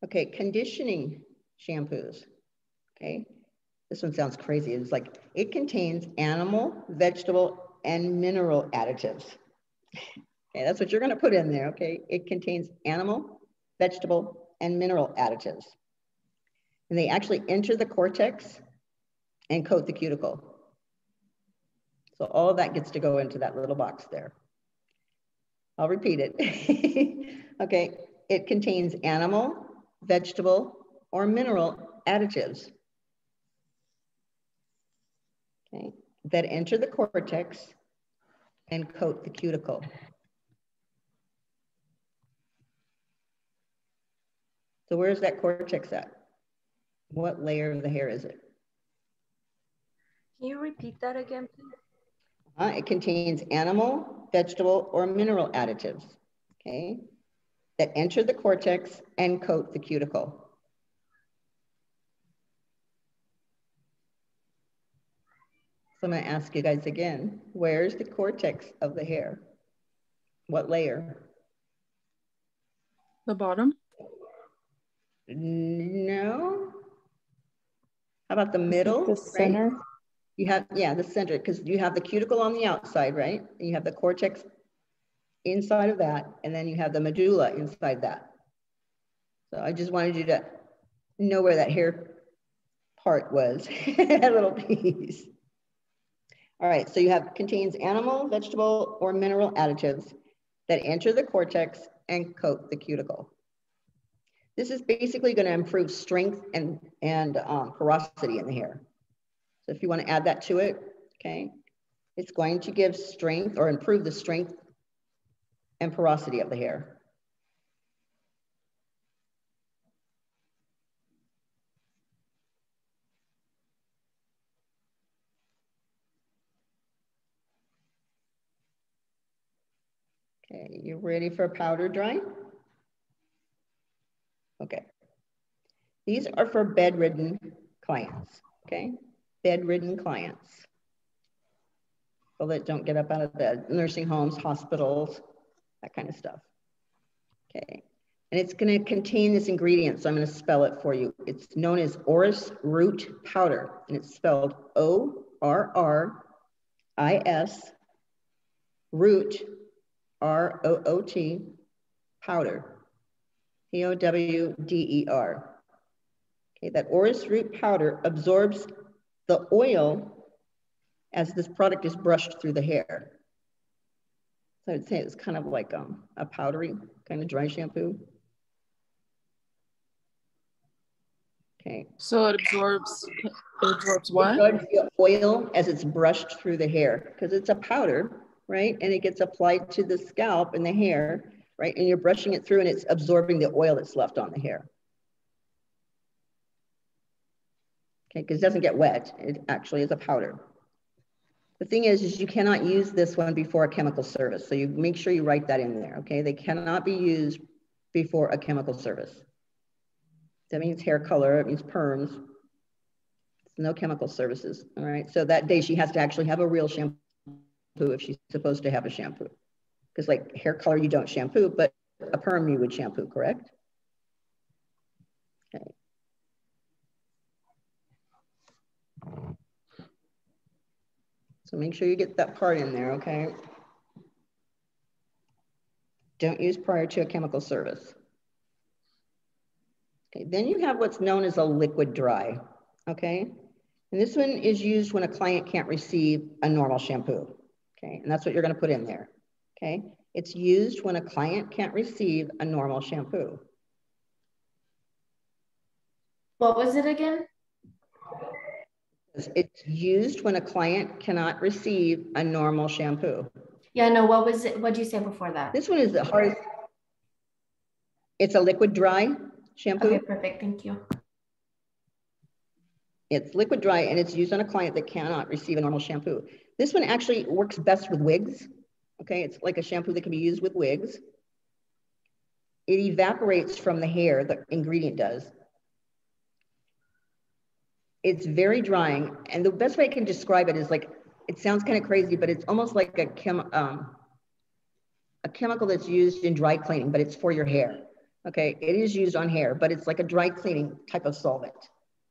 Okay, conditioning shampoos, okay. This one sounds crazy. It's like, it contains animal, vegetable, and mineral additives. Okay, that's what you're gonna put in there, okay? It contains animal, vegetable, and mineral additives. And they actually enter the cortex and coat the cuticle. So all of that gets to go into that little box there. I'll repeat it. Okay, it contains animal, vegetable, or mineral additives. Okay, that enter the cortex and coat the cuticle. So where's that cortex at? What layer of the hair is it? Can you repeat that again, please? It contains animal, vegetable, or mineral additives, okay, that enter the cortex and coat the cuticle. So I'm gonna ask you guys again, where's the cortex of the hair? What layer? The bottom? No. How about the middle? The center? Right? You have, yeah, the center, because you have the cuticle on the outside, right? And you have the cortex inside of that, and then you have the medulla inside that. So I just wanted you to know where that hair part was, that little piece. All right, so you have contains animal, vegetable, or mineral additives that enter the cortex and coat the cuticle. This is basically going to improve strength and porosity in the hair. So if you want to add that to it, okay, it's going to give strength or improve the strength and porosity of the hair. Okay, you ready for powder dry? Okay. These are for bedridden clients, okay? Bedridden clients. People that don't get up out of bed, nursing homes, hospitals, that kind of stuff. Okay, and it's gonna contain this ingredient, so I'm gonna spell it for you. It's known as Aorus root powder, and it's spelled O-R-R-I-S, root, R-O-O-T, powder, P-O-W-D-E-R. Okay, that Aorus root powder absorbs the oil as this product is brushed through the hair. So I'd say it's kind of like a powdery kind of dry shampoo. Okay. So it absorbs what? It absorbs the oil as it's brushed through the hair because it's a powder, right? And it gets applied to the scalp and the hair, right? And you're brushing it through and it's absorbing the oil that's left on the hair. Okay, because it doesn't get wet. It actually is a powder. The thing is you cannot use this one before a chemical service. So you make sure you write that in there, okay? They cannot be used before a chemical service. That means hair color, it means perms. No chemical services, all right? So that day she has to actually have a real shampoo if she's supposed to have a shampoo. Because like hair color, you don't shampoo, but a perm you would shampoo, correct? Okay. So make sure you get that part in there, okay? Don't use prior to a chemical service. Okay, then you have what's known as a liquid dry, okay? And this one is used when a client can't receive a normal shampoo, okay? And that's what you're gonna put in there, okay? It's used when a client can't receive a normal shampoo. What was it again? It's used when a client cannot receive a normal shampoo. Yeah, no, what was it? What did you say before that? This one is the hardest. It's a liquid dry shampoo. Okay, perfect, thank you. It's liquid dry and it's used on a client that cannot receive a normal shampoo. This one actually works best with wigs. Okay, it's like a shampoo that can be used with wigs. It evaporates from the hair, the ingredient does. It's very drying. And the best way I can describe it is like, it sounds kind of crazy, but it's almost like a chemical that's used in dry cleaning, but it's for your hair. Okay, it is used on hair, but it's like a dry cleaning type of solvent.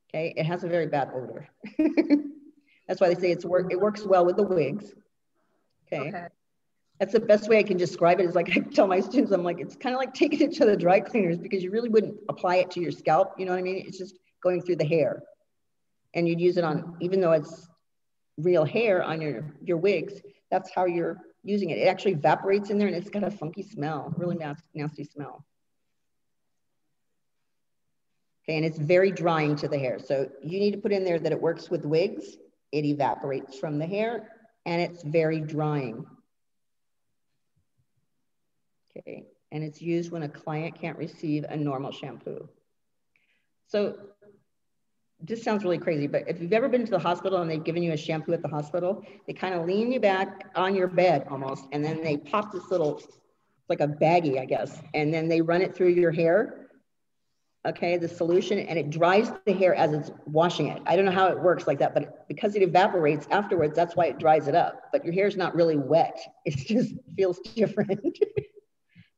Okay, it has a very bad odor. That's why they say it works well with the wigs. Okay. That's the best way I can describe it is like I tell my students, I'm like, it's kind of like taking it to the dry cleaners because you really wouldn't apply it to your scalp. You know what I mean? It's just going through the hair. And you'd use it on, even though it's real hair on your wigs, that's how you're using it. It actually evaporates in there and it's got a funky smell, really nasty smell. Okay, and it's very drying to the hair. So you need to put in there that it works with wigs, it evaporates from the hair, and it's very drying. Okay, and it's used when a client can't receive a normal shampoo. So this sounds really crazy, but if you've ever been to the hospital and they've given you a shampoo at the hospital, they kind of lean you back on your bed almost, and then they pop this little, like a baggie, I guess, and then they run it through your hair, okay, the solution, and it dries the hair as it's washing it. I don't know how it works like that, but because it evaporates afterwards, that's why it dries it up. But your hair's not really wet. It just feels different.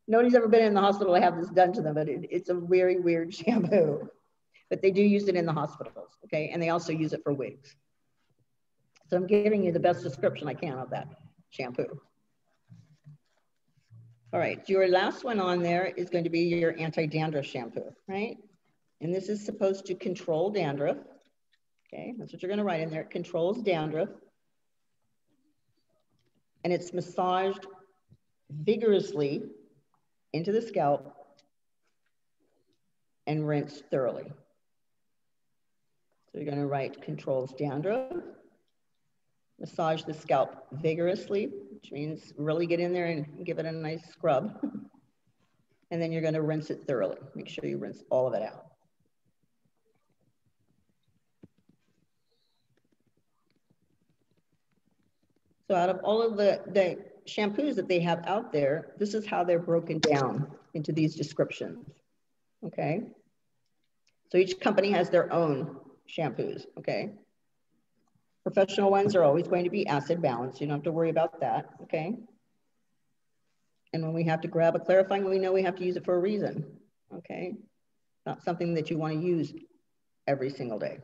Nobody's ever been in the hospital to have this done to them, but it's a very weird shampoo. But they do use it in the hospitals, okay? And they also use it for wigs. So I'm giving you the best description I can of that shampoo. All right, your last one on there is going to be your anti-dandruff shampoo, right? And this is supposed to control dandruff, okay? That's what you're gonna write in there. It controls dandruff. and it's massaged vigorously into the scalp and rinsed thoroughly. So you're gonna write controls dandruff, massage the scalp vigorously, which means really get in there and give it a nice scrub. And then you're gonna rinse it thoroughly. Make sure you rinse all of it out. So out of all of the shampoos that they have out there, this is how they're broken down into these descriptions, okay? So each company has their own shampoos, okay? Professional ones are always going to be acid balanced. You don't have to worry about that, okay? And when we have to grab a clarifying, we know we have to use it for a reason, okay? Not something that you want to use every single day.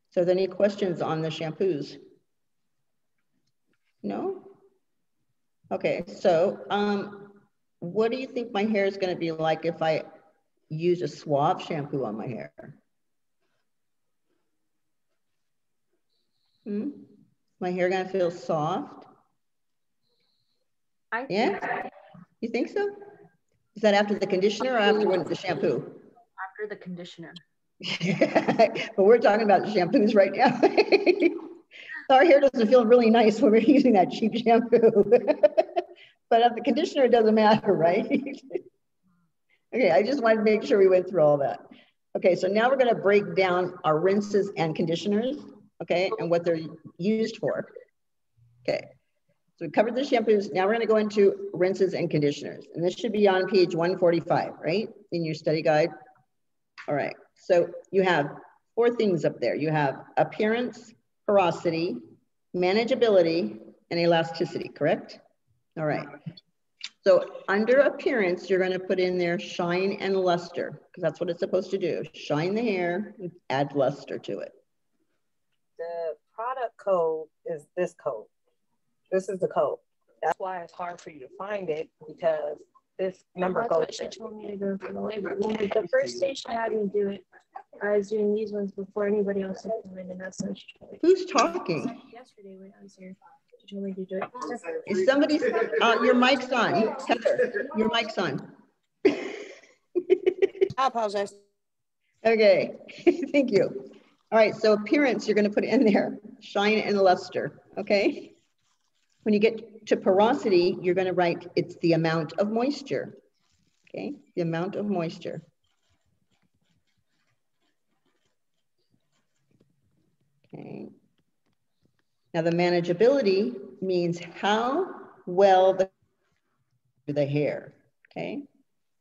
So are there any questions on the shampoos? No? Okay, so what do you think my hair is going to be like if I use a suave shampoo on my hair? My hair going to feel soft? I think yeah? so. You think so? Is that after the conditioner or after the shampoo? After the conditioner. But we're talking about shampoos right now. Our hair doesn't feel really nice when we're using that cheap shampoo. But at the conditioner, it doesn't matter, right? Okay, I just wanted to make sure we went through all that. Okay, so now we're gonna break down our rinses and conditioners, okay, and what they're used for. Okay, so we covered the shampoos. Now we're gonna go into rinses and conditioners. And this should be on page 145, right? In your study guide. All right, so you have 4 things up there. You have appearance, porosity, manageability, and elasticity, correct? All right. So under appearance, you're going to put in there shine and luster, because that's what it's supposed to do. Shine the hair, add luster to it. The product code is this code. This is the code. That's why it's hard for you to find it, because this number goes. That's what she told me to go for the labor. The first day she had me do it, I was doing these ones before anybody else had come in, and that's what she told me. Who's talking? Yesterday when I was here, she told me to do it. Is somebody, your mic's on. Heather, your mic's on. I apologize. Okay, thank you. All right, so appearance, you're going to put in there, shine and luster, okay? When you get to porosity, you're going to write, it's the amount of moisture, okay? The amount of moisture. Okay. Now the manageability means how well the hair, okay?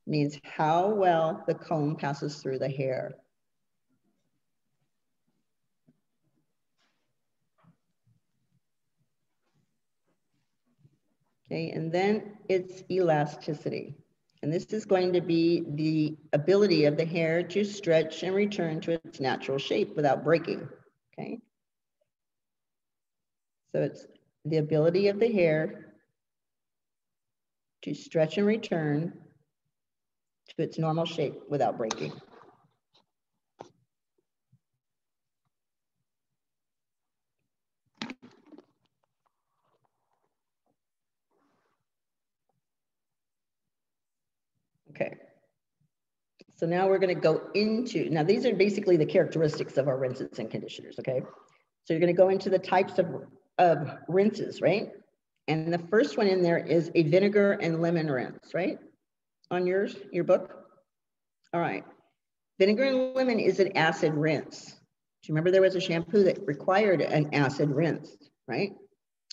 Means how well the comb passes through the hair. Okay, and then it's elasticity. And this is going to be the ability of the hair to stretch and return to its natural shape without breaking, okay? So it's the ability of the hair to stretch and return to its normal shape without breaking. Okay, so now we're going to go into, now these are basically the characteristics of our rinses and conditioners, okay? So you're going to go into the types of rinses, right? And the first one in there is a vinegar and lemon rinse, right? On your book? All right. Vinegar and lemon is an acid rinse. Do you remember there was a shampoo that required an acid rinse, right?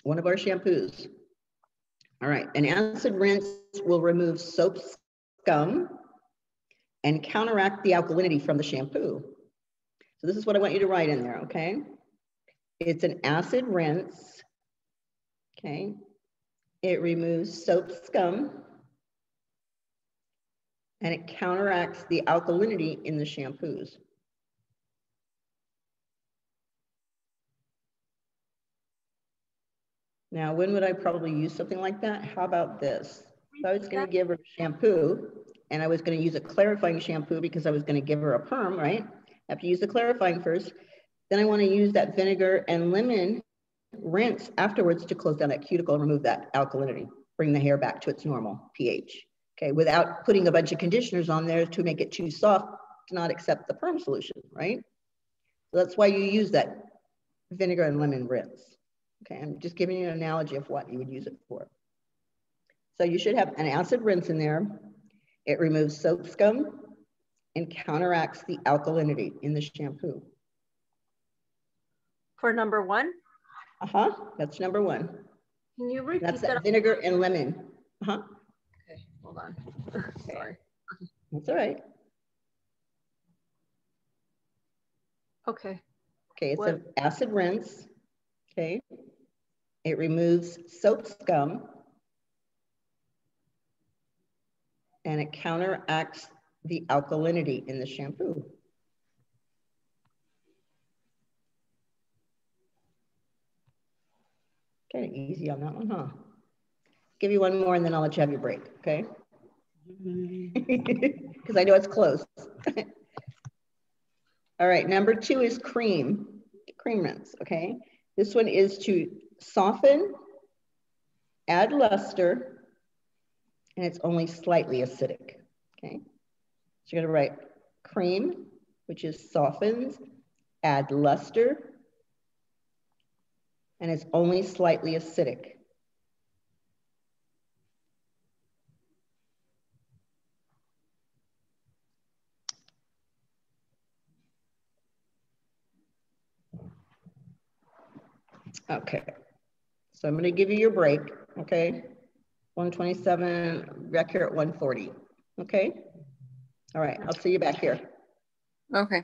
One of our shampoos. All right, an acid rinse will remove soap scum and counteract the alkalinity from the shampoo. So this is what I want you to write in there, okay? It's an acid rinse, okay? It removes soap scum and it counteracts the alkalinity in the shampoos. Now, when would I probably use something like that? How about this? If I was going to give her shampoo and I was going to use a clarifying shampoo because I was going to give her a perm, right? I have to use the clarifying first. Then I want to use that vinegar and lemon rinse afterwards to close down that cuticle and remove that alkalinity, bring the hair back to its normal pH. Okay, without putting a bunch of conditioners on there to make it too soft to not accept the perm solution, right? So that's why you use that vinegar and lemon rinse. Okay, I'm just giving you an analogy of what you would use it for. So you should have an acid rinse in there. It removes soap scum and counteracts the alkalinity in the shampoo. For number 1? That's number 1. Can you repeat That's that? Vinegar and lemon. Okay, hold on. Sorry. That's all right. Okay. Okay, it's an acid rinse. Okay. It removes soap scum and it counteracts the alkalinity in the shampoo. Kind of easy on that one, huh? Give you one more and then I'll let you have your break, okay? Because I know it's close. All right, number 2 is cream rinse, okay? This one is to soften, add luster, and it's only slightly acidic, okay? So you're gonna write cream, which is softens, add luster, and it's only slightly acidic. Okay, so I'm gonna give you your break, okay? 127, back here at 140, okay? All right, I'll see you back here. Okay.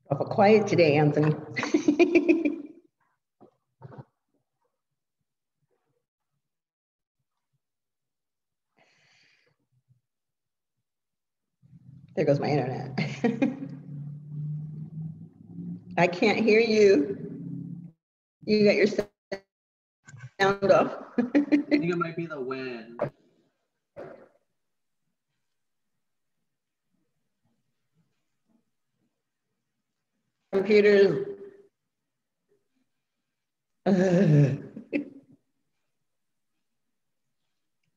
Awful quiet today, Anthony. There goes my internet. I can't hear you. You got your sound off. I think it might be the wind. Computers.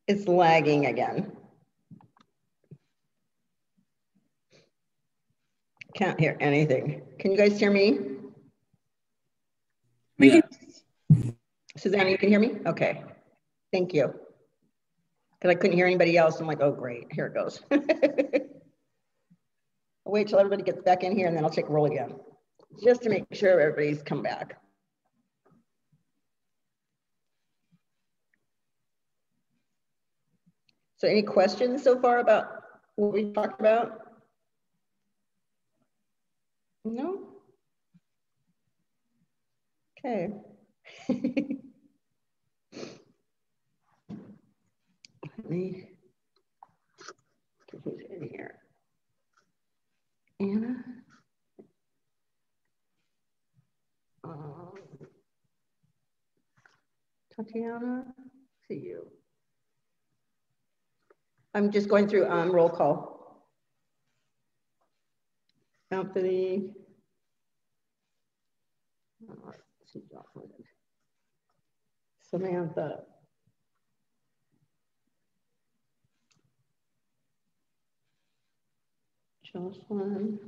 It's lagging again. Can't hear anything. Can you guys hear me? Yeah. Susanna, you can hear me? Okay. Thank you. Because I couldn't hear anybody else. I'm like, oh, great. Here it goes. I'll wait till everybody gets back in here and then I'll take a roll again, just to make sure everybody's come back. So any questions so far about what we talked about? No? Okay. Let me get who's in here. Anna. Tatiana, see you. I'm just going through roll call. Anthony. Samantha. Jocelyn.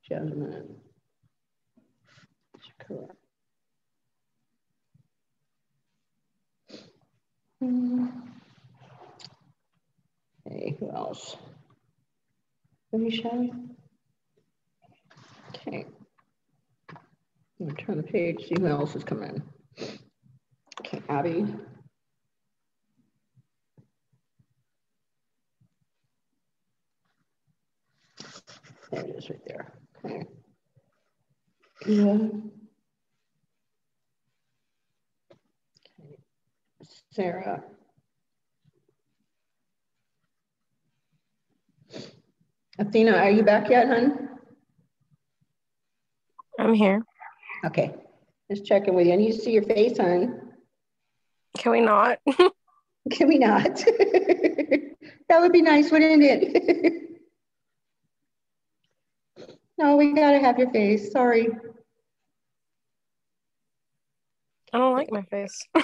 Jasmine. Shakura. Hey, who else? Felicia. Okay. I'm gonna turn the page, see who else has come in. Okay, Abby. There it is right there. Okay. Yeah. Okay. Sarah. Athena, are you back yet, hon? I'm here. Okay. Just checking with you. I need to see your face, hon. Can we not? Can we not? That would be nice, wouldn't it? No, we gotta have your face. Sorry. I don't like my face. You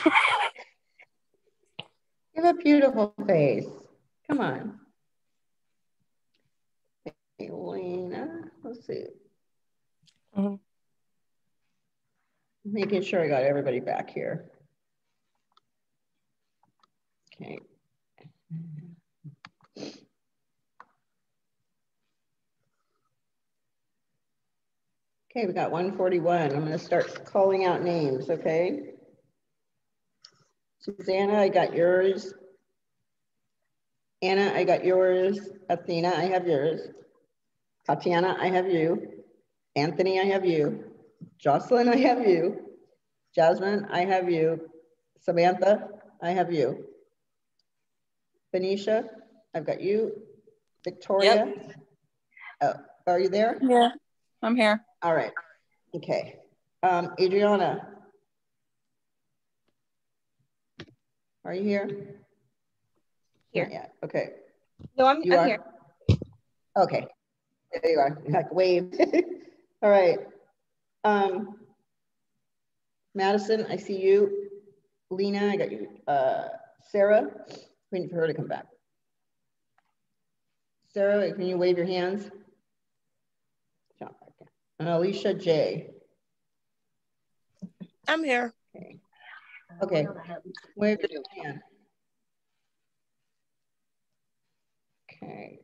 have a beautiful face. Come on. Elena, let's see. Making sure I got everybody back here. Okay. Okay, we got 141. I'm gonna start calling out names, okay? Susanna, I got yours. Anna, I got yours. Athena, I have yours. Tatiana, I have you. Anthony, I have you. Jocelyn, I have you. Jasmine, I have you. Samantha, I have you. Benicia, I've got you. Victoria, are you there? Yeah, I'm here. All right, okay. Adriana, are you here? Here. Not yet, okay. No, I'm here. Okay, there you are, like wave. All right. Madison, I see you. Lena, I got you. Sarah, waiting for her to come back. Sarah, can you wave your hands? And Alicia J. I'm here. Okay. Okay. Wave your hand. Okay.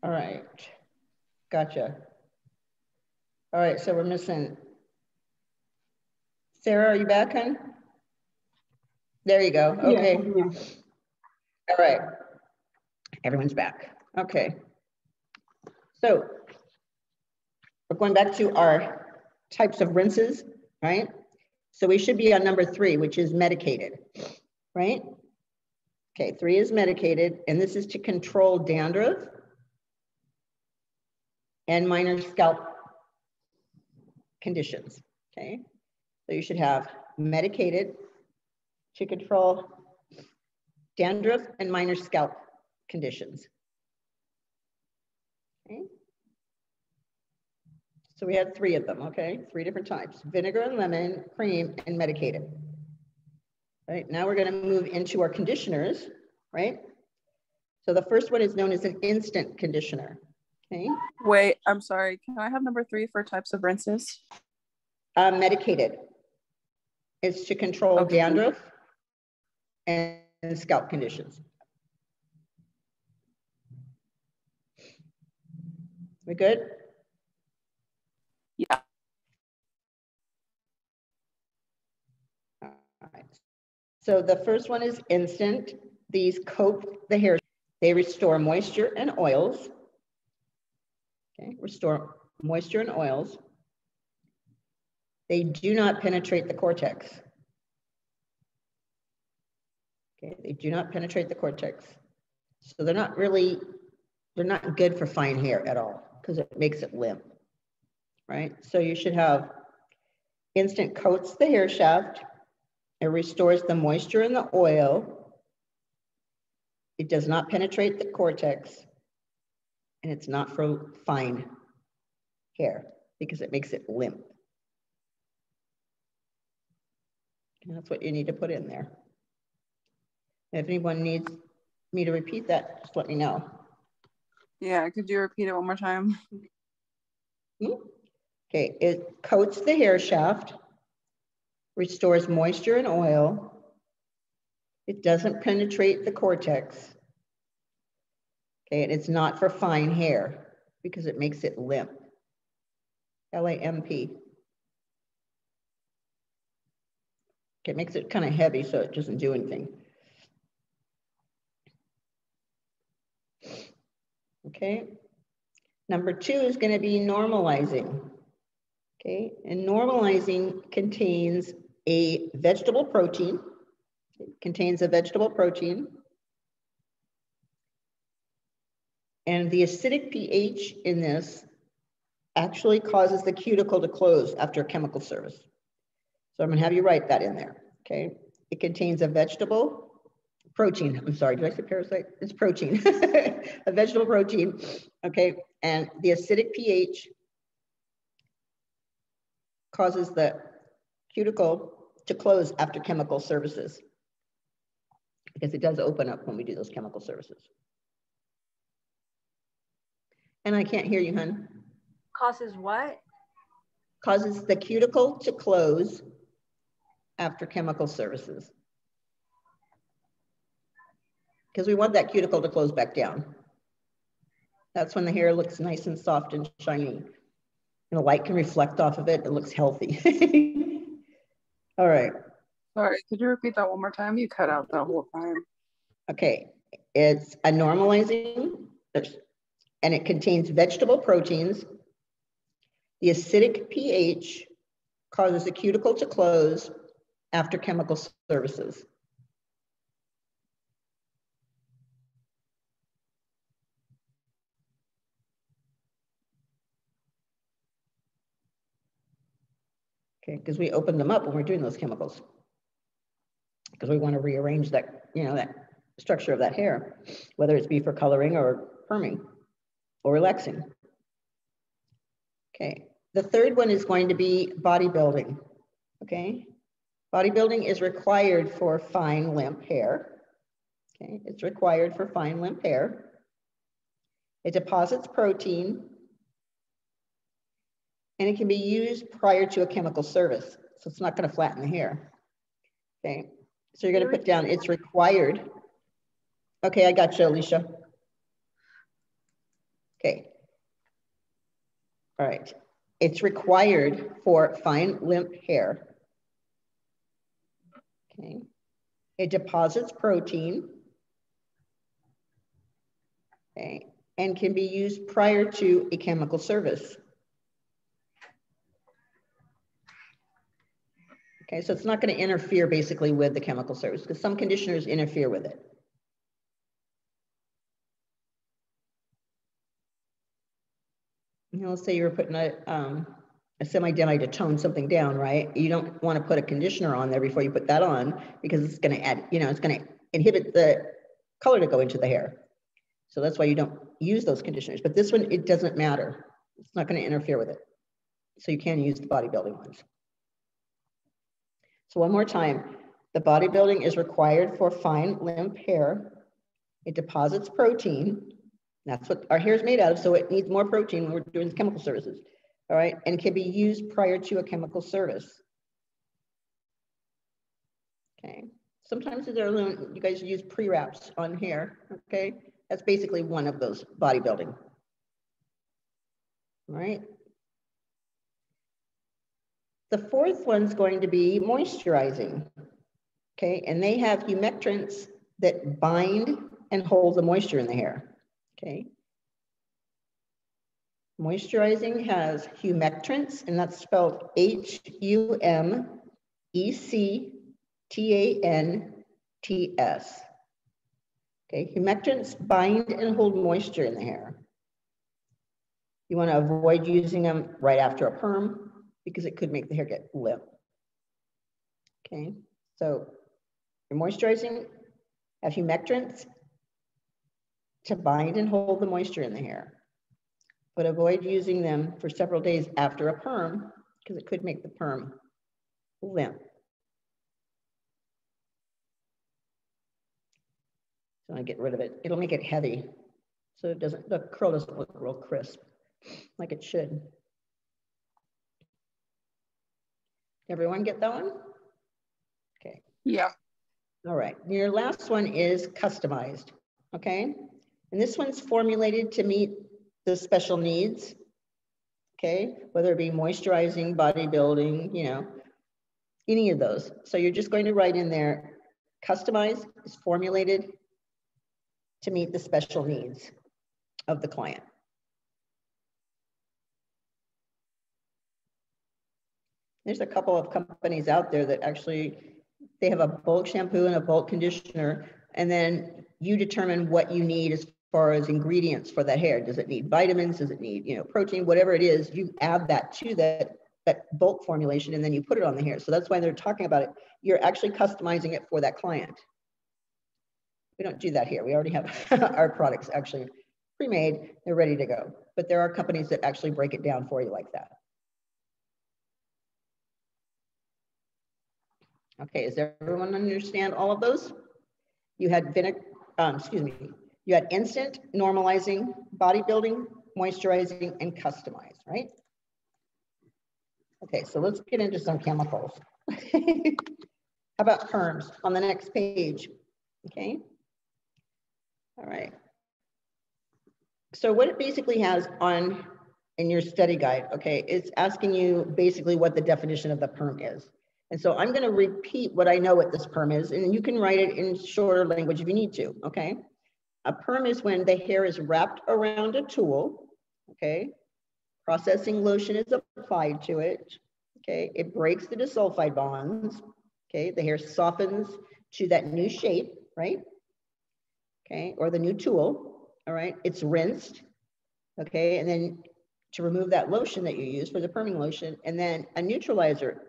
All right. Gotcha. All right, so we're missing. Sarah, are you back, hon? There you go. Okay. Yeah. All right. Everyone's back. Okay. So we're going back to our types of rinses, right? So we should be on number 3, which is medicated, right? Okay, 3 is medicated, and this is to control dandruff and minor scalp conditions, okay? So you should have medicated to control dandruff and minor scalp conditions. Okay. So we had 3 of them, okay? 3 different types: vinegar and lemon, cream, and medicated. Right, now we're gonna move into our conditioners, right? So the first one is known as an instant conditioner, okay? Wait, I'm sorry. Can I have number 3 for types of rinses? Medicated. It's to control dandruff and scalp conditions. We good? Yeah. All right. So the first one is instant. These coat the hair. They restore moisture and oils. Okay, restore moisture and oils. They do not penetrate the cortex. Okay, they do not penetrate the cortex. So they're not good for fine hair at all because it makes it limp, right? So you should have instant coats the hair shaft. It restores the moisture and the oil. It does not penetrate the cortex, and it's not for fine hair because it makes it limp. And that's what you need to put in there. If anyone needs me to repeat that, just let me know. Yeah, could you repeat it one more time? Okay, it coats the hair shaft, restores moisture and oil. It doesn't penetrate the cortex. Okay, and it's not for fine hair because it makes it limp. L-A-M-P. Okay, it makes it kind of heavy so it doesn't do anything. Okay, number 2 is going to be normalizing. Okay, and normalizing contains a vegetable protein. It contains a vegetable protein. And the acidic pH in this actually causes the cuticle to close after a chemical service. So I'm going to have you write that in there. Okay, it contains a vegetable protein. I'm sorry, did I say parasite? It's protein, a vegetable protein. Okay, and the acidic pH causes the cuticle to close after chemical services because it does open up when we do those chemical services. And I can't hear you, hon. Causes what? Causes the cuticle to close after chemical services. Because we want that cuticle to close back down. That's when the hair looks nice and soft and shiny. And the light can reflect off of it. It looks healthy. All right. Sorry, could you repeat that one more time? You cut out that whole time. Okay. It's a normalizing, and it contains vegetable proteins. The acidic pH causes the cuticle to close after chemical services. Okay, because we open them up when we're doing those chemicals. Because we want to rearrange that, that structure of that hair, whether it's be for coloring or perming or relaxing. Okay, the third one is going to be bodybuilding. Okay, bodybuilding is required for fine limp hair. Okay, it's required for fine limp hair. It deposits protein, and it can be used prior to a chemical service. So it's not going to flatten the hair. Okay, so you're going to put down it's required. Okay, I got you, Alicia. Okay. All right. It's required for fine, limp hair. Okay. It deposits protein. Okay. And can be used prior to a chemical service. Okay, so it's not going to interfere basically with the chemical service because some conditioners interfere with it. You know, let's say you're putting a semi-demi to tone something down, right? You don't want to put a conditioner on there before you put that on because it's going to add, you know, it's going to inhibit the color to go into the hair. So that's why you don't use those conditioners. But this one, it doesn't matter. It's not going to interfere with it. So you can use the bodybuilding ones. So one more time, the bodybuilding is required for fine, limp hair. It deposits protein. That's what our hair is made out of, so it needs more protein when we're doing chemical services. All right, and it can be used prior to a chemical service. Okay, sometimes you guys use pre-wraps on hair, okay? That's basically one of those bodybuilding. All right. The fourth one's going to be moisturizing, okay? And they have humectants that bind and hold the moisture in the hair, okay? Moisturizing has humectants, and that's spelled H-U-M-E-C-T-A-N-T-S. Okay, humectants bind and hold moisture in the hair. You want to avoid using them right after a perm because it could make the hair get limp. Okay, so your moisturizing have humectants to bind and hold the moisture in the hair, but avoid using them for several days after a perm because it could make the perm limp. So I get rid of it. It'll make it heavy, so it doesn't, the curl doesn't look real crisp like it should. Everyone get that one? Okay. Yeah. All right. Your last one is customized. Okay. And this one's formulated to meet the special needs. Okay. Whether it be moisturizing, bodybuilding, you know, any of those. So you're just going to write in there, customized is formulated to meet the special needs of the client. There's a couple of companies out there that actually, they have a bulk shampoo and a bulk conditioner, and then you determine what you need as far as ingredients for that hair. Does it need vitamins? Does it need, you know, protein? Whatever it is, you add that to that bulk formulation, and then you put it on the hair. So that's why they're talking about it. You're actually customizing it for that client. We don't do that here. We already have our products actually pre-made. They're ready to go. But there are companies that actually break it down for you like that. Okay, does everyone understand all of those? You had you had instant, normalizing, bodybuilding, moisturizing, and customized, right? Okay, so let's get into some chemicals. How about perms on the next page? Okay. All right. So what it basically has in your study guide, okay, it's asking you basically what the definition of the perm is. And so I'm going to repeat what I know what this perm is, and you can write it in shorter language if you need to, okay? A perm is when the hair is wrapped around a tool, okay? Processing lotion is applied to it, okay? It breaks the disulfide bonds, okay? The hair softens to that new shape, right? Okay, or the new tool, all right? It's rinsed, okay? And then to remove that lotion that you use for the perming lotion, and then a neutralizer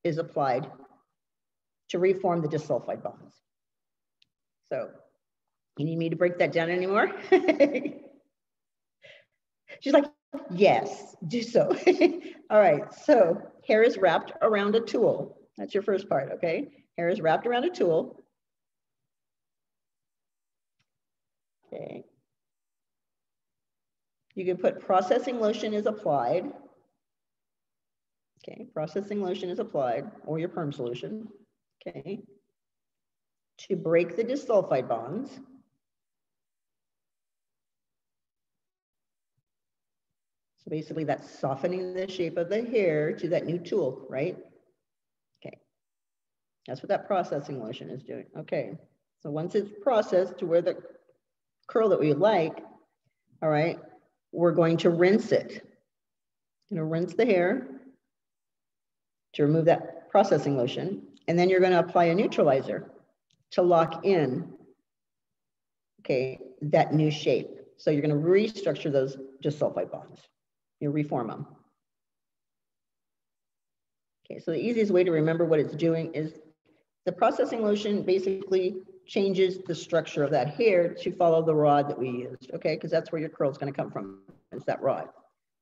is applied to reform the disulfide bonds. So, you need me to break that down anymore? She's like, yes, do so. All right, so hair is wrapped around a tool. That's your first part, okay? Hair is wrapped around a tool. Okay. You can put processing lotion is applied. Okay, processing lotion is applied, or your perm solution. Okay. To break the disulfide bonds. So basically that's softening the shape of the hair to that new tool, right? Okay, that's what that processing lotion is doing. Okay, so once it's processed to where the curl that we like, all right, we're going to rinse it. Rinse the hair to remove that processing lotion, and then you're going to apply a neutralizer to lock in, okay, that new shape. So you're going to restructure those disulfide bonds. You reform them. Okay, so the easiest way to remember what it's doing is the processing lotion basically changes the structure of that hair to follow the rod that we used, okay? Because that's where your curl is going to come from, is that rod,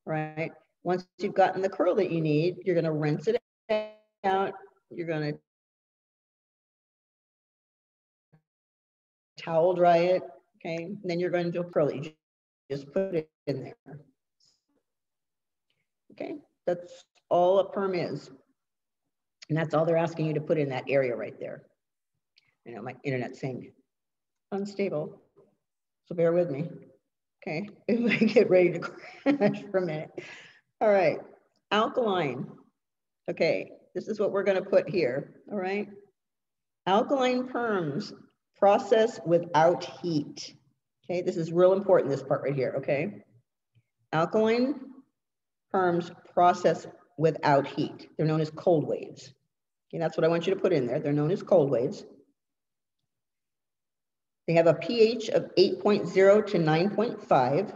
right? Once you've gotten the curl that you need, you're going to rinse it out. You're going to towel dry it, okay? And then you're going to do a curl it. You just put it in there. Okay, that's all a perm is. And that's all they're asking you to put in that area right there. I know my internet's saying unstable, so bear with me. Okay, if I get ready to crash for a minute. All right, alkaline. Okay, this is what we're gonna put here, all right? Alkaline perms process without heat. Okay, this is real important, this part right here, okay? Alkaline perms process without heat. They're known as cold waves. Okay, that's what I want you to put in there. They're known as cold waves. They have a pH of 8.0 to 9.5.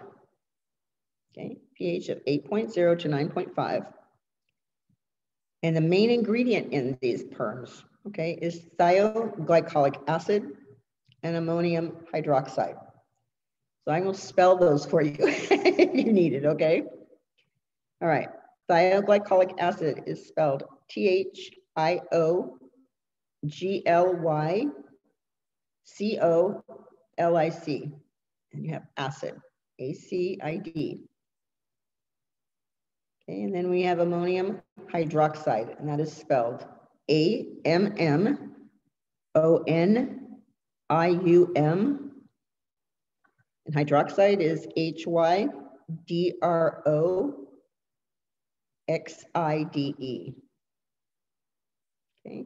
Okay, pH of 8.0 to 9.5. And the main ingredient in these perms, okay, is thioglycolic acid and ammonium hydroxide. So I will spell those for you if you need it, okay? All right, thioglycolic acid is spelled THIOGLYCOLIC, and you have acid, ACID. Okay, and then we have ammonium hydroxide, and that is spelled AMMONIUM, and hydroxide is HYDROXIDE. Okay,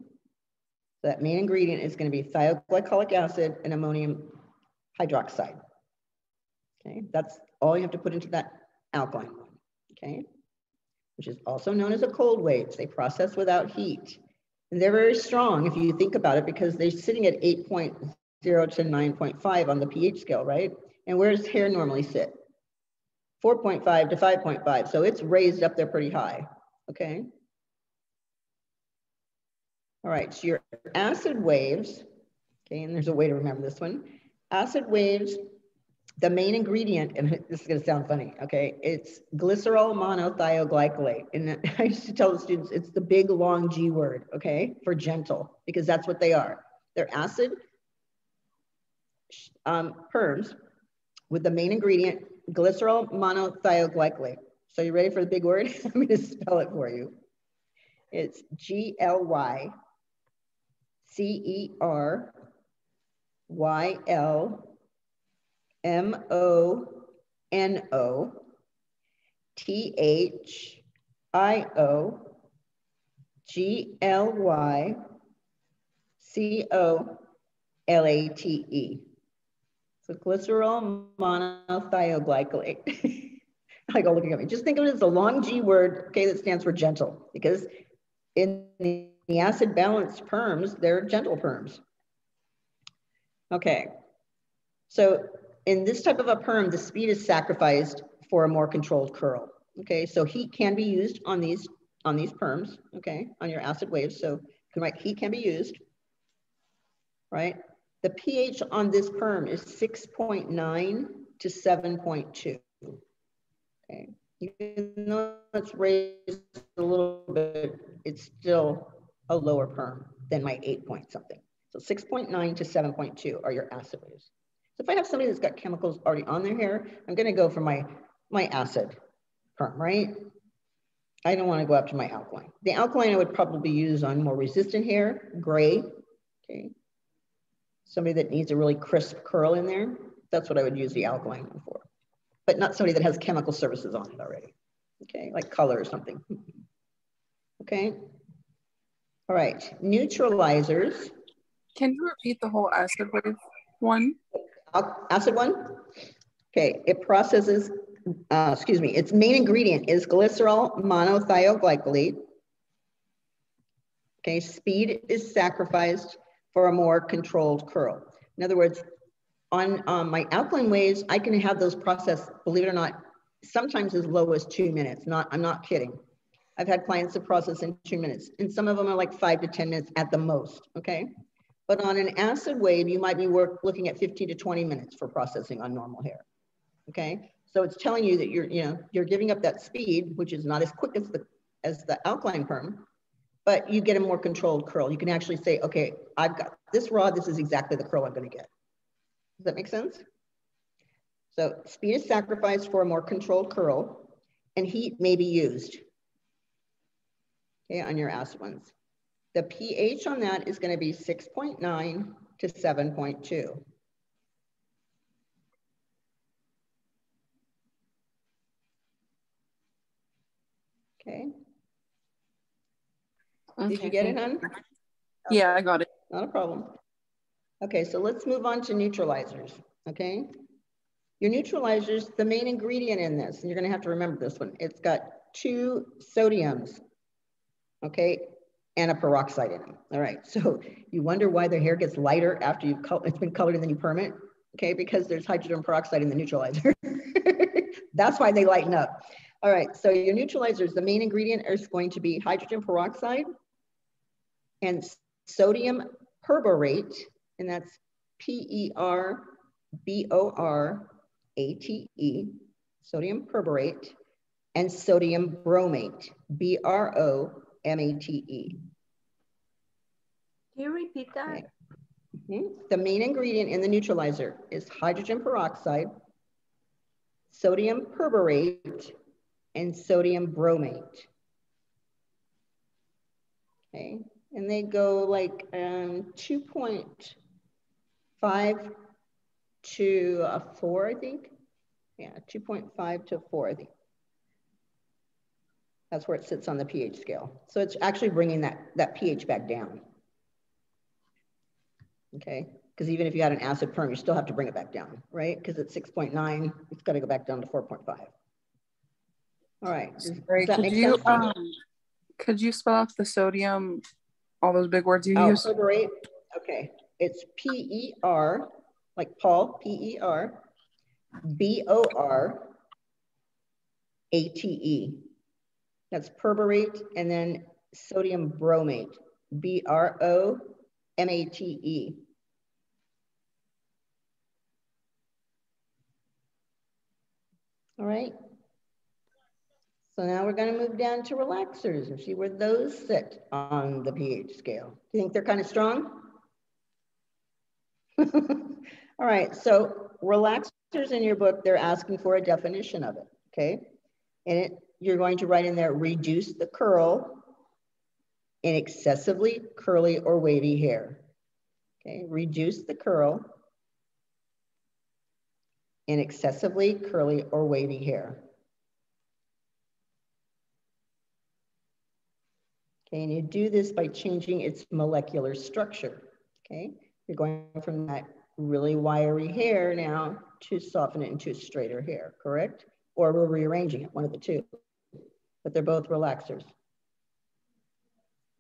so that main ingredient is going to be thioglycolic acid and ammonium hydroxide. Okay, that's all you have to put into that alkaline one. Okay, which is also known as a cold wave. They process without heat. And they're very strong if you think about it, because they're sitting at 8.0 to 9.5 on the pH scale, right? And where does hair normally sit? 4.5 to 5.5. So it's raised up there pretty high, okay? All right, so your acid waves, okay, and there's a way to remember this one. Acid waves, the main ingredient, and this is gonna sound funny, okay? It's glycerol monothioglycolate. And I used to tell the students, it's the big long G word, okay? For gentle, because that's what they are. They're acid perms with the main ingredient, glycerol monothioglycolate. So you ready for the big word? I'm gonna spell it for you. It's GLYCEROYLMONOTHIOGLYCOLATE. So glycerol monothioglycolate. Like, oh, looking at me. Just think of it as a long G word, okay, that stands for gentle, because in the acid balanced perms, they're gentle perms. Okay, so in this type of a perm, the speed is sacrificed for a more controlled curl. Okay, so heat can be used on these perms, okay, on your acid waves. So heat can be used, right? The pH on this perm is 6.9 to 7.2. Okay, even though it's raised a little bit, it's still a lower perm than my 8 point something. So 6.9 to 7.2 are your acid waves. So if I have somebody that's got chemicals already on their hair, I'm gonna go for my acid perm, right? I don't wanna go up to my alkaline. The alkaline I would probably use on more resistant hair, gray, okay? Somebody that needs a really crisp curl in there, that's what I would use the alkaline one for. But not somebody that has chemical services on it already. Okay, like color or something. Okay. All right, neutralizers. Can you repeat the whole acid wave one? Acid one? Okay, it processes, excuse me, its main ingredient is glycerol monothioglycolate. Okay, speed is sacrificed for a more controlled curl. In other words, on my alkaline waves, I can have those processed, believe it or not, sometimes as low as 2 minutes. I'm not kidding. I've had clients that process in 2 minutes, and some of them are like 5 to 10 minutes at the most, okay? But on an acid wave, you might be looking at 15 to 20 minutes for processing on normal hair, okay? So it's telling you that you're giving up that speed, which is not as quick as the alkaline perm, but you get a more controlled curl. You can actually say, okay, I've got this rod, this is exactly the curl I'm gonna get. Does that make sense? So speed is sacrificed for a more controlled curl, and heat may be used, okay, on your acid ones. The pH on that is going to be 6.9 to 7.2. Okay. Did you get it, hon? Yeah, I got it. Not a problem. Okay, so let's move on to neutralizers, okay? Your neutralizers, the main ingredient in this, and you're going to have to remember this one, it's got 2 sodiums, okay, and a peroxide in them. All right, so you wonder why the hair gets lighter after it's been colored and then you perm it, okay, because there's hydrogen peroxide in the neutralizer. That's why they lighten up. All right, so your neutralizers, the main ingredient is going to be hydrogen peroxide and sodium perborate, and that's P-E-R-B-O-R-A-T-E, sodium perborate, and sodium bromate, B-R-O-M-A-T-E. Can you repeat that? Okay. The main ingredient in the neutralizer is hydrogen peroxide, sodium perborate, and sodium bromate. Okay, and they go like 2.5 to 4, I think. Yeah, 2.5 to 4, I think. That's where it sits on the pH scale. So it's actually bringing that pH back down. Okay, because even if you had an acid perm, you still have to bring it back down, right? Because it's 6.9, it's got to go back down to 4.5. All right, does that make sense? Could you spell out the sodium, all those big words you use? Perborate. Okay, it's P-E-R, like Paul, P-E-R-B-O-R-A-T-E. That's perborate, and then sodium bromate, B-R-O-M-A-T-E. All right. So now we're going to move down to relaxers and see where those sit on the pH scale. Do you think they're kind of strong? All right, so relaxers in your book, they're asking for a definition of it, okay? And you're going to write in there, reduce the curl in excessively curly or wavy hair. Okay, reduce the curl in excessively curly or wavy hair. Okay, and you do this by changing its molecular structure. Okay, you're going from that really wiry hair now to soften it into straighter hair, correct? Or we're rearranging it, one of the two, but they're both relaxers.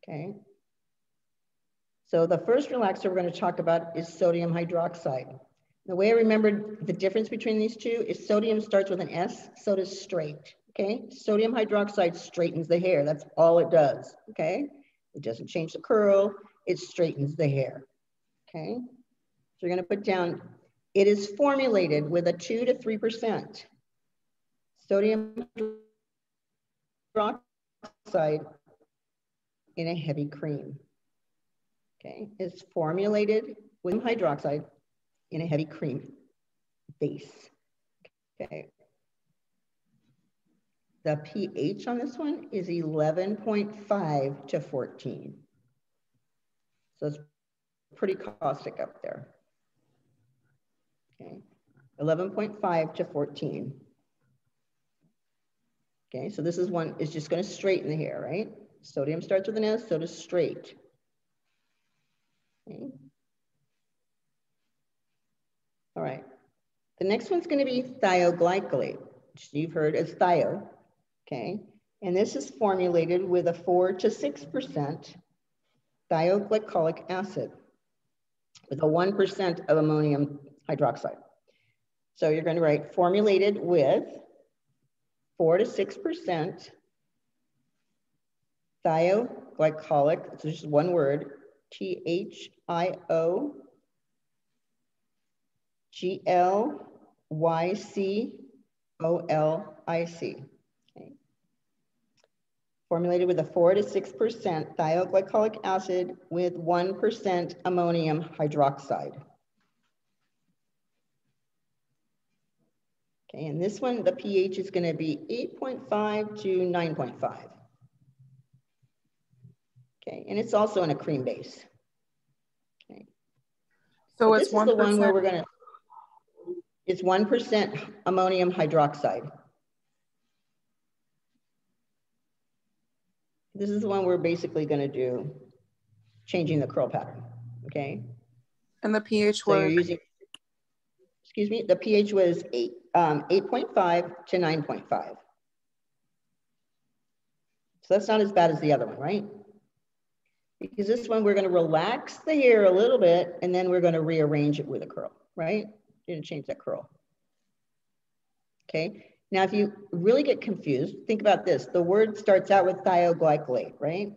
Okay. So the first relaxer we're going to talk about is sodium hydroxide. The way I remembered the difference between these two is sodium starts with an S, so does straight. Okay, sodium hydroxide straightens the hair. That's all it does. Okay, it doesn't change the curl, it straightens the hair. Okay, so you're going to put down, it is formulated with a 2 to 3% sodium hydroxide in a heavy cream. Okay, it's formulated with hydroxide in a heavy cream base. Okay. The pH on this one is 11.5 to 14. So it's pretty caustic up there. Okay, 11.5 to 14. Okay, so this is one, it's just going to straighten the hair, right? Sodium starts with an S, so does straight. Okay. All right. The next one's going to be thioglycolate, which you've heard as thio. Okay. And this is formulated with a 4 to 6% thioglycolic acid with a 1% of ammonium hydroxide. So you're going to write formulated with 4 to 6% thioglycolic, it's just one word, THIOGLYCOLIC. Okay. Formulated with a 4 to 6% thioglycolic acid with 1% ammonium hydroxide. Okay, and this one, the pH is going to be 8.5 to 9.5. Okay, and it's also in a cream base. Okay. So it's this is the one where we're going to, it's 1% ammonium hydroxide. This is the one we're basically going to do changing the curl pattern, okay? And the pH so was? You're using, excuse me, the pH was 8.5 to 9.5. So that's not as bad as the other one, right? Because this one, we're going to relax the hair a little bit, and then we're going to rearrange it with a curl, right? You're going to change that curl. Okay. Now, if you really get confused, think about this. The word starts out with thioglycolate, right?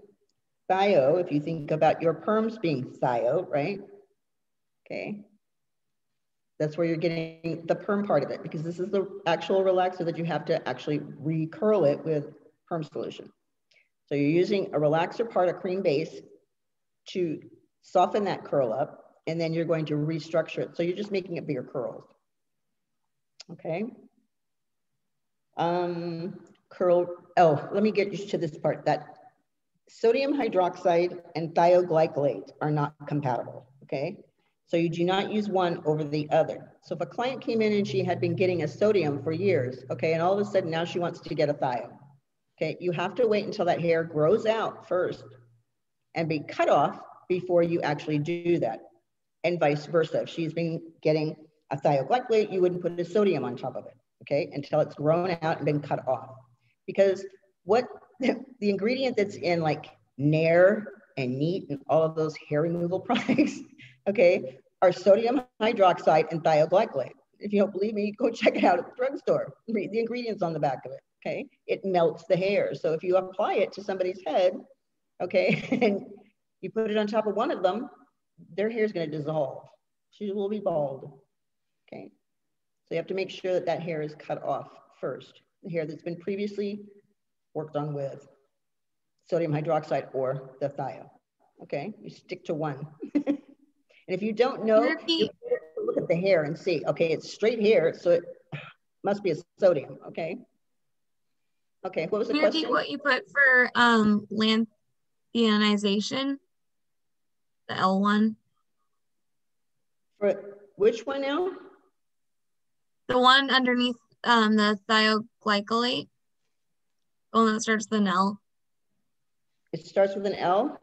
Thio, if you think about your perms being thio, right? Okay. That's where you're getting the perm part of it, because this is the actual relaxer that you have to actually recurl it with perm solution. So you're using a relaxer part, a cream base, to soften that curl up, and then you're going to restructure it. So you're just making it bigger curls. Okay. Let me get you to this part. That sodium hydroxide and thioglycolate are not compatible. Okay. So you do not use one over the other. So if a client came in and she had been getting a sodium for years, okay, and all of a sudden now she wants to get a thio, okay, you have to wait until that hair grows out first and be cut off before you actually do that, and vice versa. If she's been getting a thioglycolate, you wouldn't put a sodium on top of it, okay, until it's grown out and been cut off. Because what the ingredient that's in like Nair and Neat and all of those hair removal products, okay, are sodium hydroxide and thioglycolate. If you don't believe me, go check it out at the drugstore. Read the ingredients on the back of it, okay? It melts the hair. So if you apply it to somebody's head, okay, and you put it on top of one of them, their hair is going to dissolve. She will be bald, okay? So you have to make sure that that hair is cut off first. The hair that's been previously worked on with sodium hydroxide or the thio, okay? You stick to one. And if you don't know, you look at the hair and see, okay, it's straight hair, so it must be a sodium, okay? Okay, what was the question? What you put for lanthionization, the L1? For which one now? The one underneath the thioglycolate, the one that starts with an L. It starts with an L?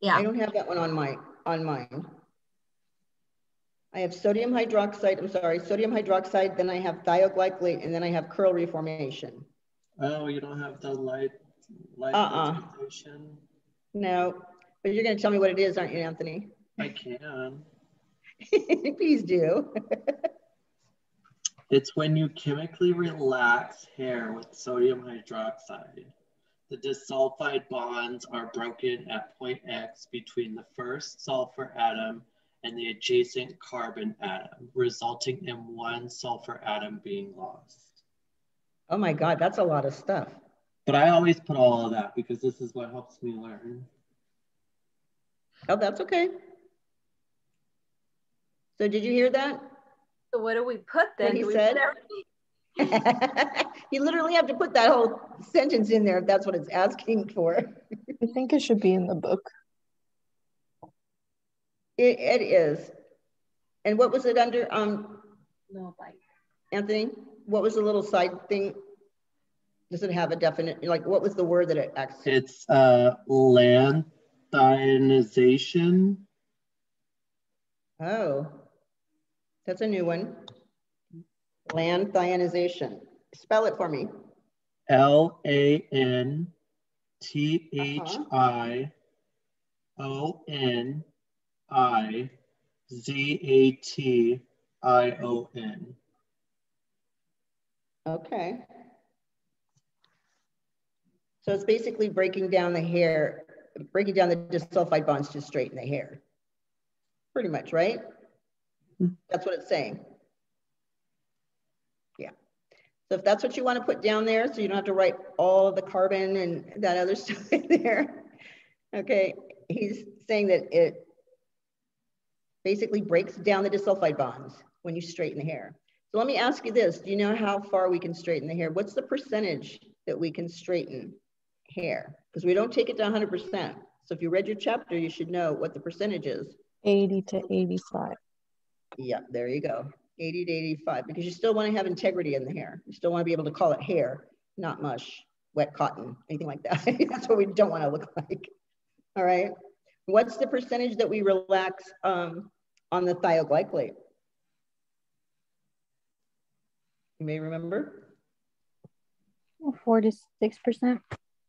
Yeah. I don't have that one on mine. I have sodium hydroxide, then I have thioglycolate, and then I have curl reformation. Oh, you don't have the light No, but you're going to tell me what it is, aren't you, Anthony? I can. Please do. It's when you chemically relax hair with sodium hydroxide. The disulfide bonds are broken at point X between the first sulfur atom and the adjacent carbon atom, resulting in one sulfur atom being lost. Oh my God, that's a lot of stuff. But I always put all of that because this is what helps me learn. Oh, that's okay. So did you hear that? So what do we put then? What he said? You literally have to put that whole sentence in there if that's what it's asking for. I think it should be in the book. It is. And what was it under? No, like Anthony, what was the little side thing? Does it have a definite, like, what was the word that it acts? It's lanthionization. Oh, that's a new one. Lanthionization. Spell it for me. LANTHIONIZation. Okay. So it's basically breaking down the hair, breaking down the disulfide bonds to straighten the hair. Pretty much, right? That's what it's saying. Yeah. So if that's what you want to put down there, so you don't have to write all of the carbon and that other stuff in there. Okay. He's saying that it basically breaks down the disulfide bonds when you straighten the hair. So let me ask you this. Do you know how far we can straighten the hair? What's the percentage that we can straighten hair? Because we don't take it to 100%. So if you read your chapter, you should know what the percentage is. 80 to 85. Yeah, there you go. 80 to 85, because you still want to have integrity in the hair. You still want to be able to call it hair, not mush, wet cotton, anything like that. That's what we don't want to look like. All right. What's the percentage that we relax on the thioglycolate? You may remember. 4 to 6%.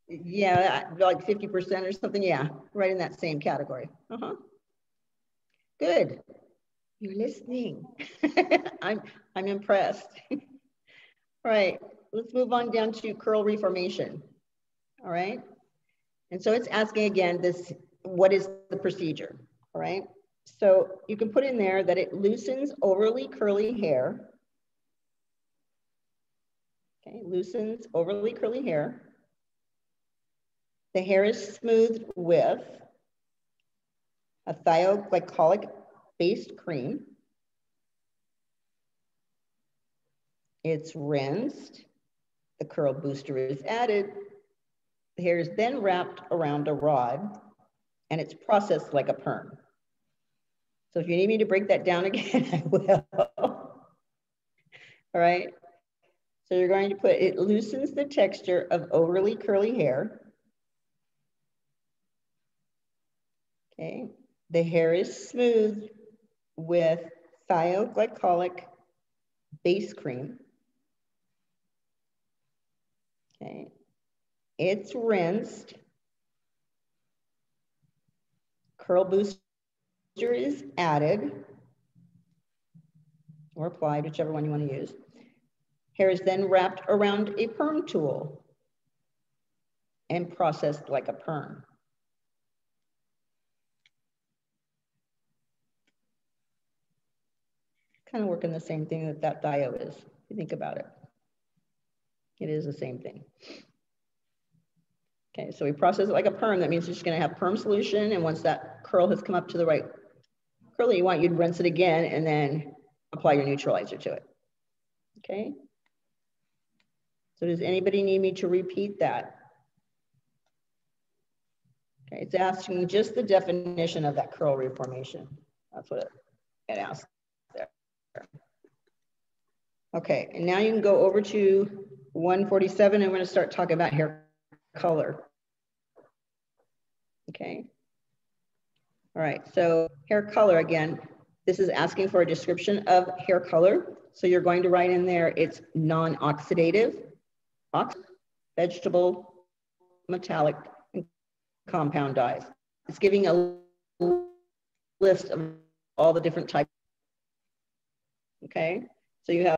Yeah, like 50% or something. Yeah, right in that same category. Good. You're listening. I'm impressed. All right, let's move on down to curl reformation. All right. And so it's asking again this, what is the procedure? All right. So you can put in there that it loosens overly curly hair. Okay, loosens overly curly hair. The hair is smoothed with a thioglycolic based cream. It's rinsed. The curl booster is added. The hair is then wrapped around a rod and it's processed like a perm. So if you need me to break that down again, I will. All right. So you're going to put, it loosens the texture of overly curly hair. Okay. The hair is smoothed with thioglycolic base cream. Okay. It's rinsed. Curl booster is added or applied, whichever one you want to use. Hair is then wrapped around a perm tool and processed like a perm. Kind of working the same thing that thio is, if you think about it. It is the same thing. Okay, so we process it like a perm. That means you're just going to have perm solution, and once that curl has come up to the right curl that you want, you'd rinse it again and then apply your neutralizer to it. Okay. So does anybody need me to repeat that? Okay, it's asking just the definition of that curl reformation. That's what it asks there. Okay, and now you can go over to 147 and we're going to start talking about hair color. Okay. All right, so hair color again, this is asking for a description of hair color. So you're going to write in there, it's non-oxidative, vegetable, metallic, and compound dyes. It's giving a list of all the different types. Okay, so you have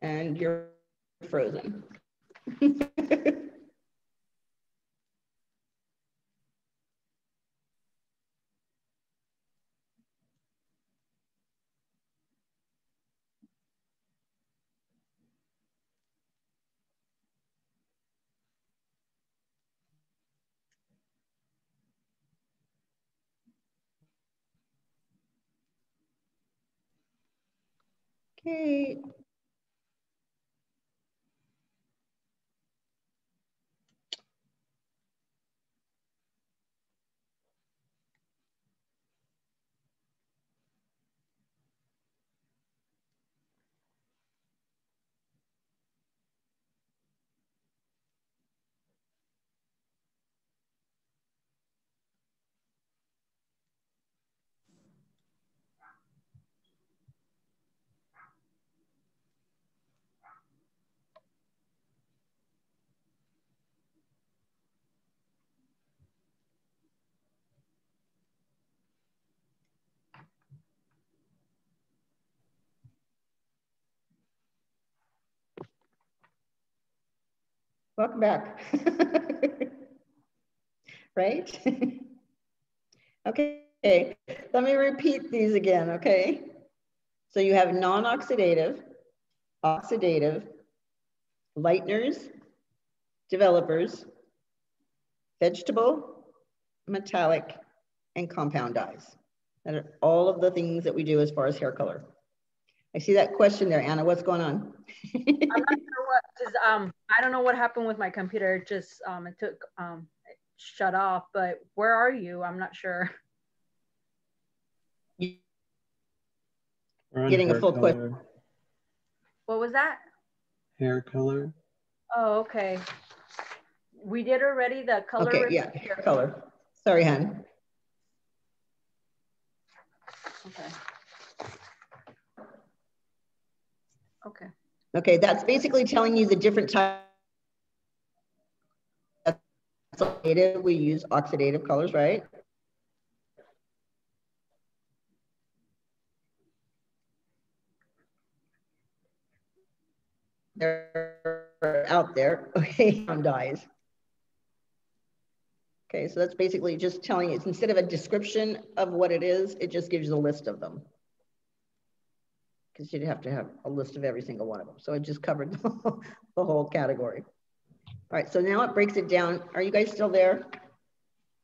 and you're frozen. Okay. Welcome back. Right? Okay, let me repeat these again, okay? So you have non-oxidative, oxidative, lighteners, developers, vegetable, metallic, and compound dyes. That are all of the things that we do as far as hair color. I see that question there, Anna. What's going on? I'm not sure what, because I don't know what happened with my computer. It just it took it shut off. But where are you? I'm not sure. Getting a full question. What was that? Hair color. Oh, okay. We did already the color. Okay, yeah, hair color. Sorry, hon. Okay. Okay. Okay, that's basically telling you the different types. We use oxidative colors, right? They're out there, okay, on dyes. Okay, so that's basically just telling you, it's instead of a description of what it is, it just gives you the list of them. Because you'd have to have a list of every single one of them. So it just covered the whole category. All right, so now it breaks it down. Are you guys still there?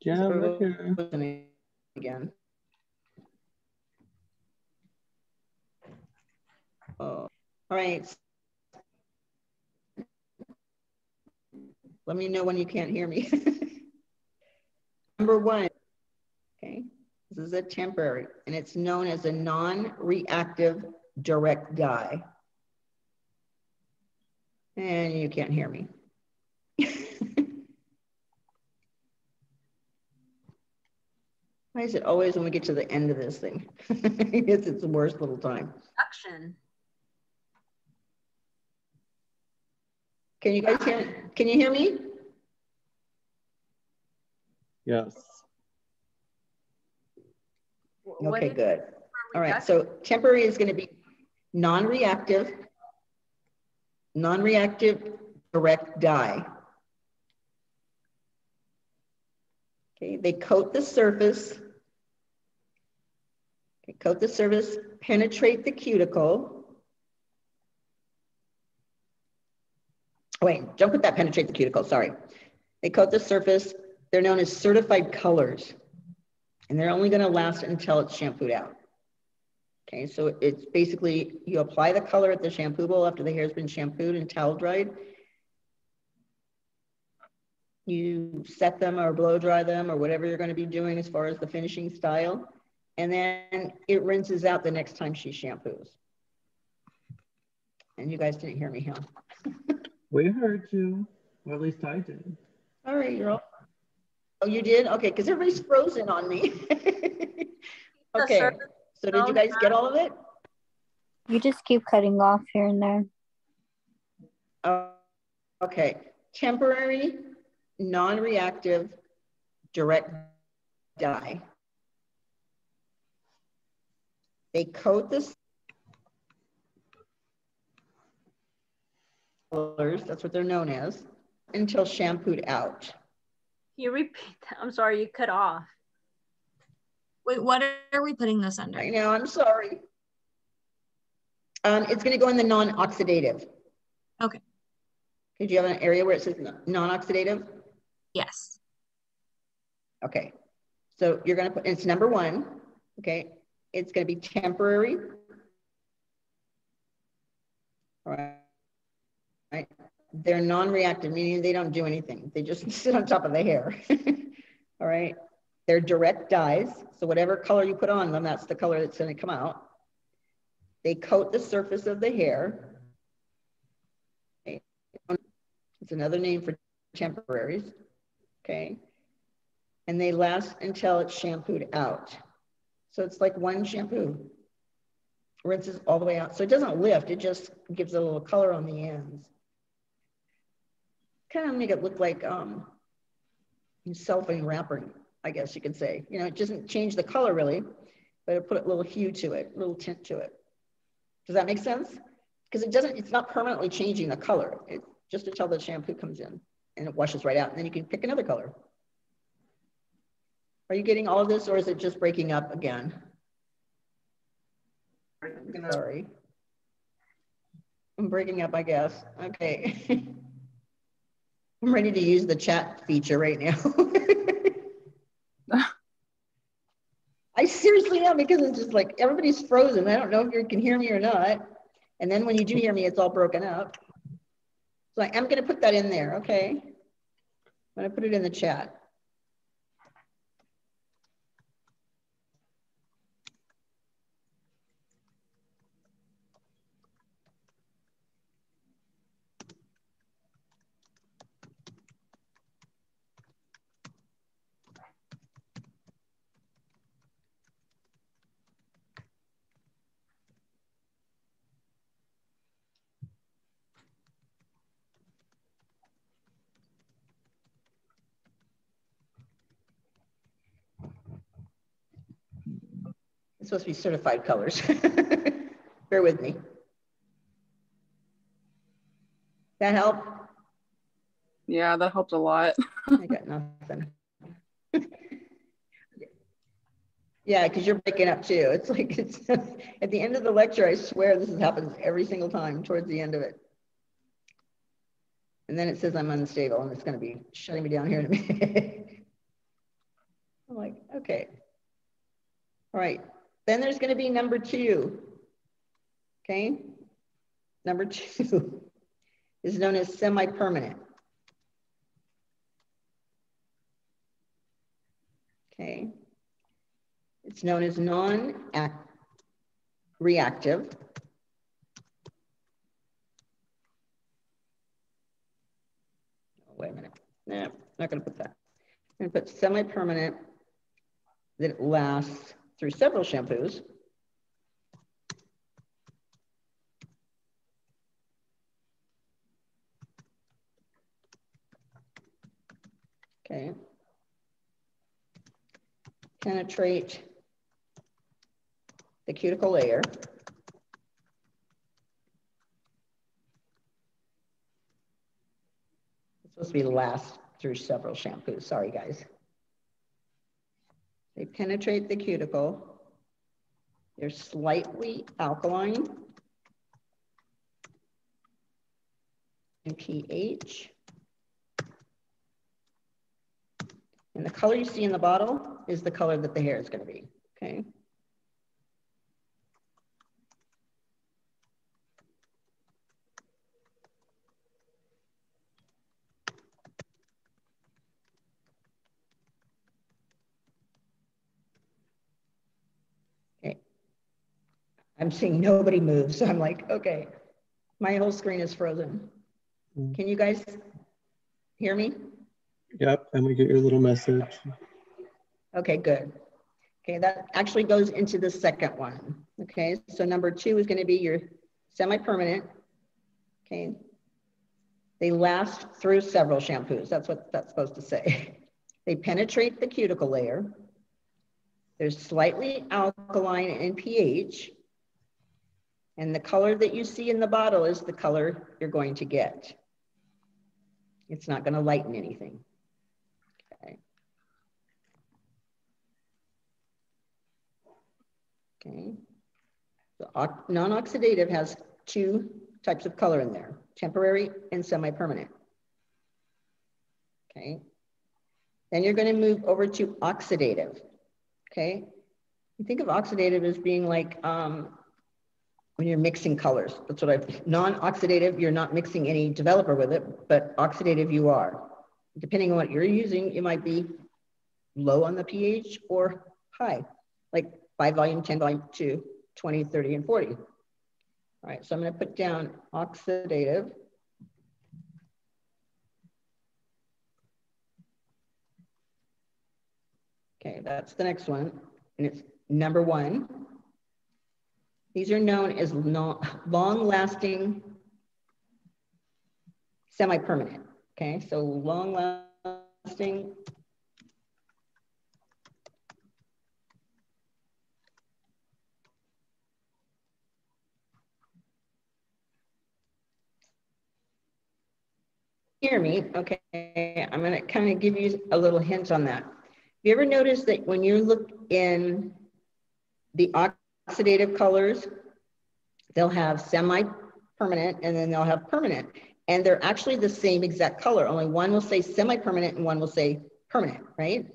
Yeah, we're here. Again. Oh, all right. Let me know when you can't hear me. Number one, okay, this is a temporary, and it's known as a non-reactive direct dye. And you can't hear me. Why is it always when we get to the end of this thing? It's the worst little time. Action. Can you guys hear? Can you hear me? Yes. Okay, good. All right, so temporary is going to be non-reactive direct dye. Okay, they coat the surface. Okay, coat the surface, penetrate the cuticle. Oh, wait, don't put that penetrate the cuticle, sorry. They coat the surface. They're known as certified colors, and they're only going to last until it's shampooed out. Okay, so it's basically, you apply the color at the shampoo bowl after the hair's been shampooed and towel dried. You set them or blow dry them or whatever you're going to be doing as far as the finishing style. And then it rinses out the next time she shampoos. And you guys didn't hear me, huh? We heard you. Or at least I did. All right, you're all. Oh, you did? Okay, because everybody's frozen on me. Okay, so did you guys get all of it? You just keep cutting off here and there. Okay, temporary, non-reactive, direct dye. They coat the colors, that's what they're known as, until shampooed out. Can you repeat that? I'm sorry, you cut off. Wait, what are we putting this under? I know, I'm sorry. It's going to go in the non-oxidative. Okay. Did you have an area where it says non-oxidative? Yes. Okay. So you're going to put, it's number one. Okay. It's going to be temporary. All right. They're non-reactive, meaning they don't do anything. They just sit on top of the hair. All right. They're direct dyes. So whatever color you put on them, that's the color that's going to come out. They coat the surface of the hair. Okay. It's another name for temporaries. Okay. And they last until it's shampooed out. So it's like one shampoo. Rinses all the way out. So it doesn't lift, it just gives a little color on the ends. Kind of make it look like cellophane wrapper, I guess you could say. You know, it doesn't change the color really, but it put a little hue to it, a little tint to it. Does that make sense? Because it doesn't, it's not permanently changing the color. just until the shampoo comes in and it washes right out. And then you can pick another color. Are you getting all of this, or is it just breaking up again? Sorry. I'm breaking up, I guess. Okay. I'm ready to use the chat feature right now. I seriously am, because it's just like everybody's frozen. I don't know if you can hear me or not. And then when you do hear me, it's all broken up. So I'm going to put that in there, okay? I'm going to put it in the chat. It's supposed to be certified colors. Bear with me. That help? Yeah, that helped a lot. I got nothing. Yeah, because you're breaking up too. It's like, it's at the end of the lecture, I swear this happens every single time towards the end of it. And then it says I'm unstable, and it's going to be shutting me down here in a minute. I'm like, okay. All right. Then there's going to be number 2. Okay. Number 2 is known as semi-permanent. Okay. It's known as non-reactive. Wait a minute. No, not going to put that. I'm going to put semi-permanent that lasts through several shampoos. Okay. Penetrate the cuticle layer. It's supposed to be last through several shampoos. Sorry, guys. They penetrate the cuticle. They're slightly alkaline in pH. And the color you see in the bottle is the color that the hair is going to be, okay? Okay. I'm seeing nobody move, so I'm like, okay, my whole screen is frozen. Can you guys hear me? Yep, and we get your little message. Okay, good. Okay, that actually goes into the second one. Okay, so number 2 is going to be your semi-permanent. Okay, they last through several shampoos. That's what that's supposed to say. They penetrate the cuticle layer. They're slightly alkaline in pH. And the color that you see in the bottle is the color you're going to get. It's not going to lighten anything. Okay. Okay. So non-oxidative has 2 types of color in there, temporary and semi-permanent. Okay. Then you're going to move over to oxidative. Okay. You think of oxidative as being like when you're mixing colors. That's what I've, non-oxidative, you're not mixing any developer with it, but oxidative you are. Depending on what you're using, it might be low on the pH or high, like 5 volume, 10 volume, 2, 20, 30, and 40. All right, so I'm going to put down oxidative. Okay, that's the next one, and it's number 1. These are known as long-lasting semi-permanent. Okay, so long-lasting hear me, okay, I'm gonna kind of give you a little hint on that. You ever notice that when you look in the oxidative colors, they'll have semi-permanent and then they'll have permanent. And they're actually the same exact color, only one will say semi-permanent and one will say permanent, right?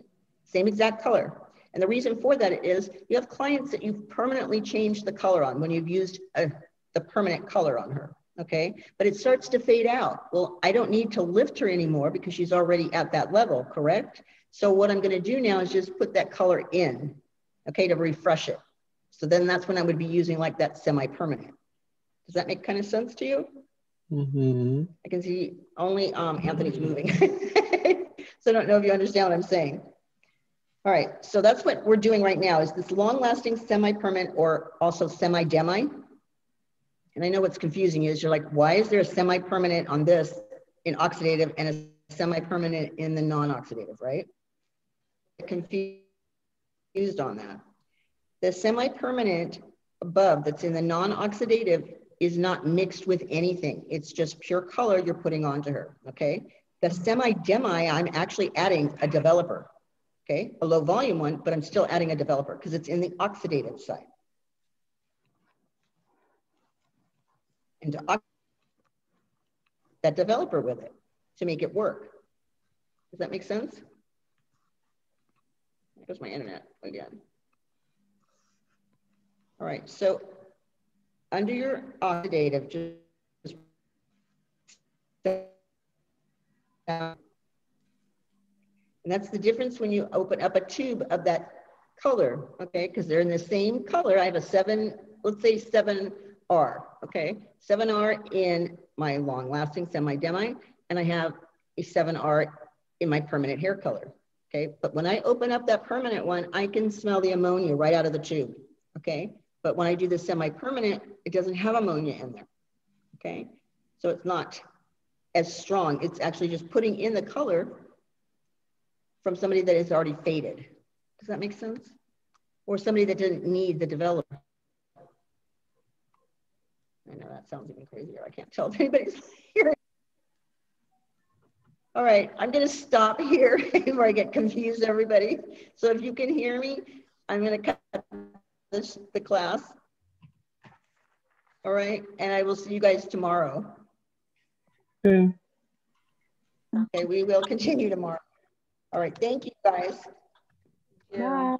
Same exact color. And the reason for that is you have clients that you've permanently changed the color on when you've used the permanent color on her, okay? But it starts to fade out. Well, I don't need to lift her anymore because she's already at that level, correct? So what I'm gonna do now is just put that color in, okay, to refresh it. So then that's when I would be using like that semi-permanent. Does that make kind of sense to you? Mm-hmm. I can see only Anthony's moving. So I don't know if you understand what I'm saying. All right, so that's what we're doing right now is this long-lasting semi-permanent or also semi-demi. And I know what's confusing you is you're like, why is there a semi-permanent on this in oxidative and a semi-permanent in the non-oxidative, right? Confused on that. The semi-permanent above that's in the non-oxidative is not mixed with anything. It's just pure color you're putting onto her, okay? The semi-demi, I'm actually adding a developer, okay? A low volume one, but I'm still adding a developer because it's in the oxidative side. And to that developer with it to make it work. Does that make sense? There goes my internet again. All right, so under your oxidative, just and that's the difference when you open up a tube of that color, okay? Because they're in the same color. I have a 7, let's say 7R, okay? 7R in my long-lasting semi-demi, and I have a 7R in my permanent hair color, okay? But when I open up that permanent one, I can smell the ammonia right out of the tube, okay? But when I do the semi-permanent, it doesn't have ammonia in there, okay? So it's not as strong. It's actually just putting in the color from somebody that is already faded. Does that make sense? Or somebody that didn't need the developer. I know that sounds even crazier. I can't tell if anybody's hearing. All right, I'm gonna stop here before I get confused, everybody. So if you can hear me, I'm gonna cut the class. All right, and I will see you guys tomorrow. Okay. Okay, we will continue tomorrow. All right, thank you guys. Bye.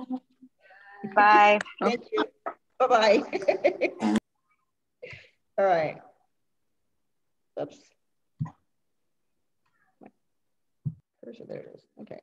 Bye. Thank you. Bye-bye. All right. Oops. Cursor, there it is. Okay.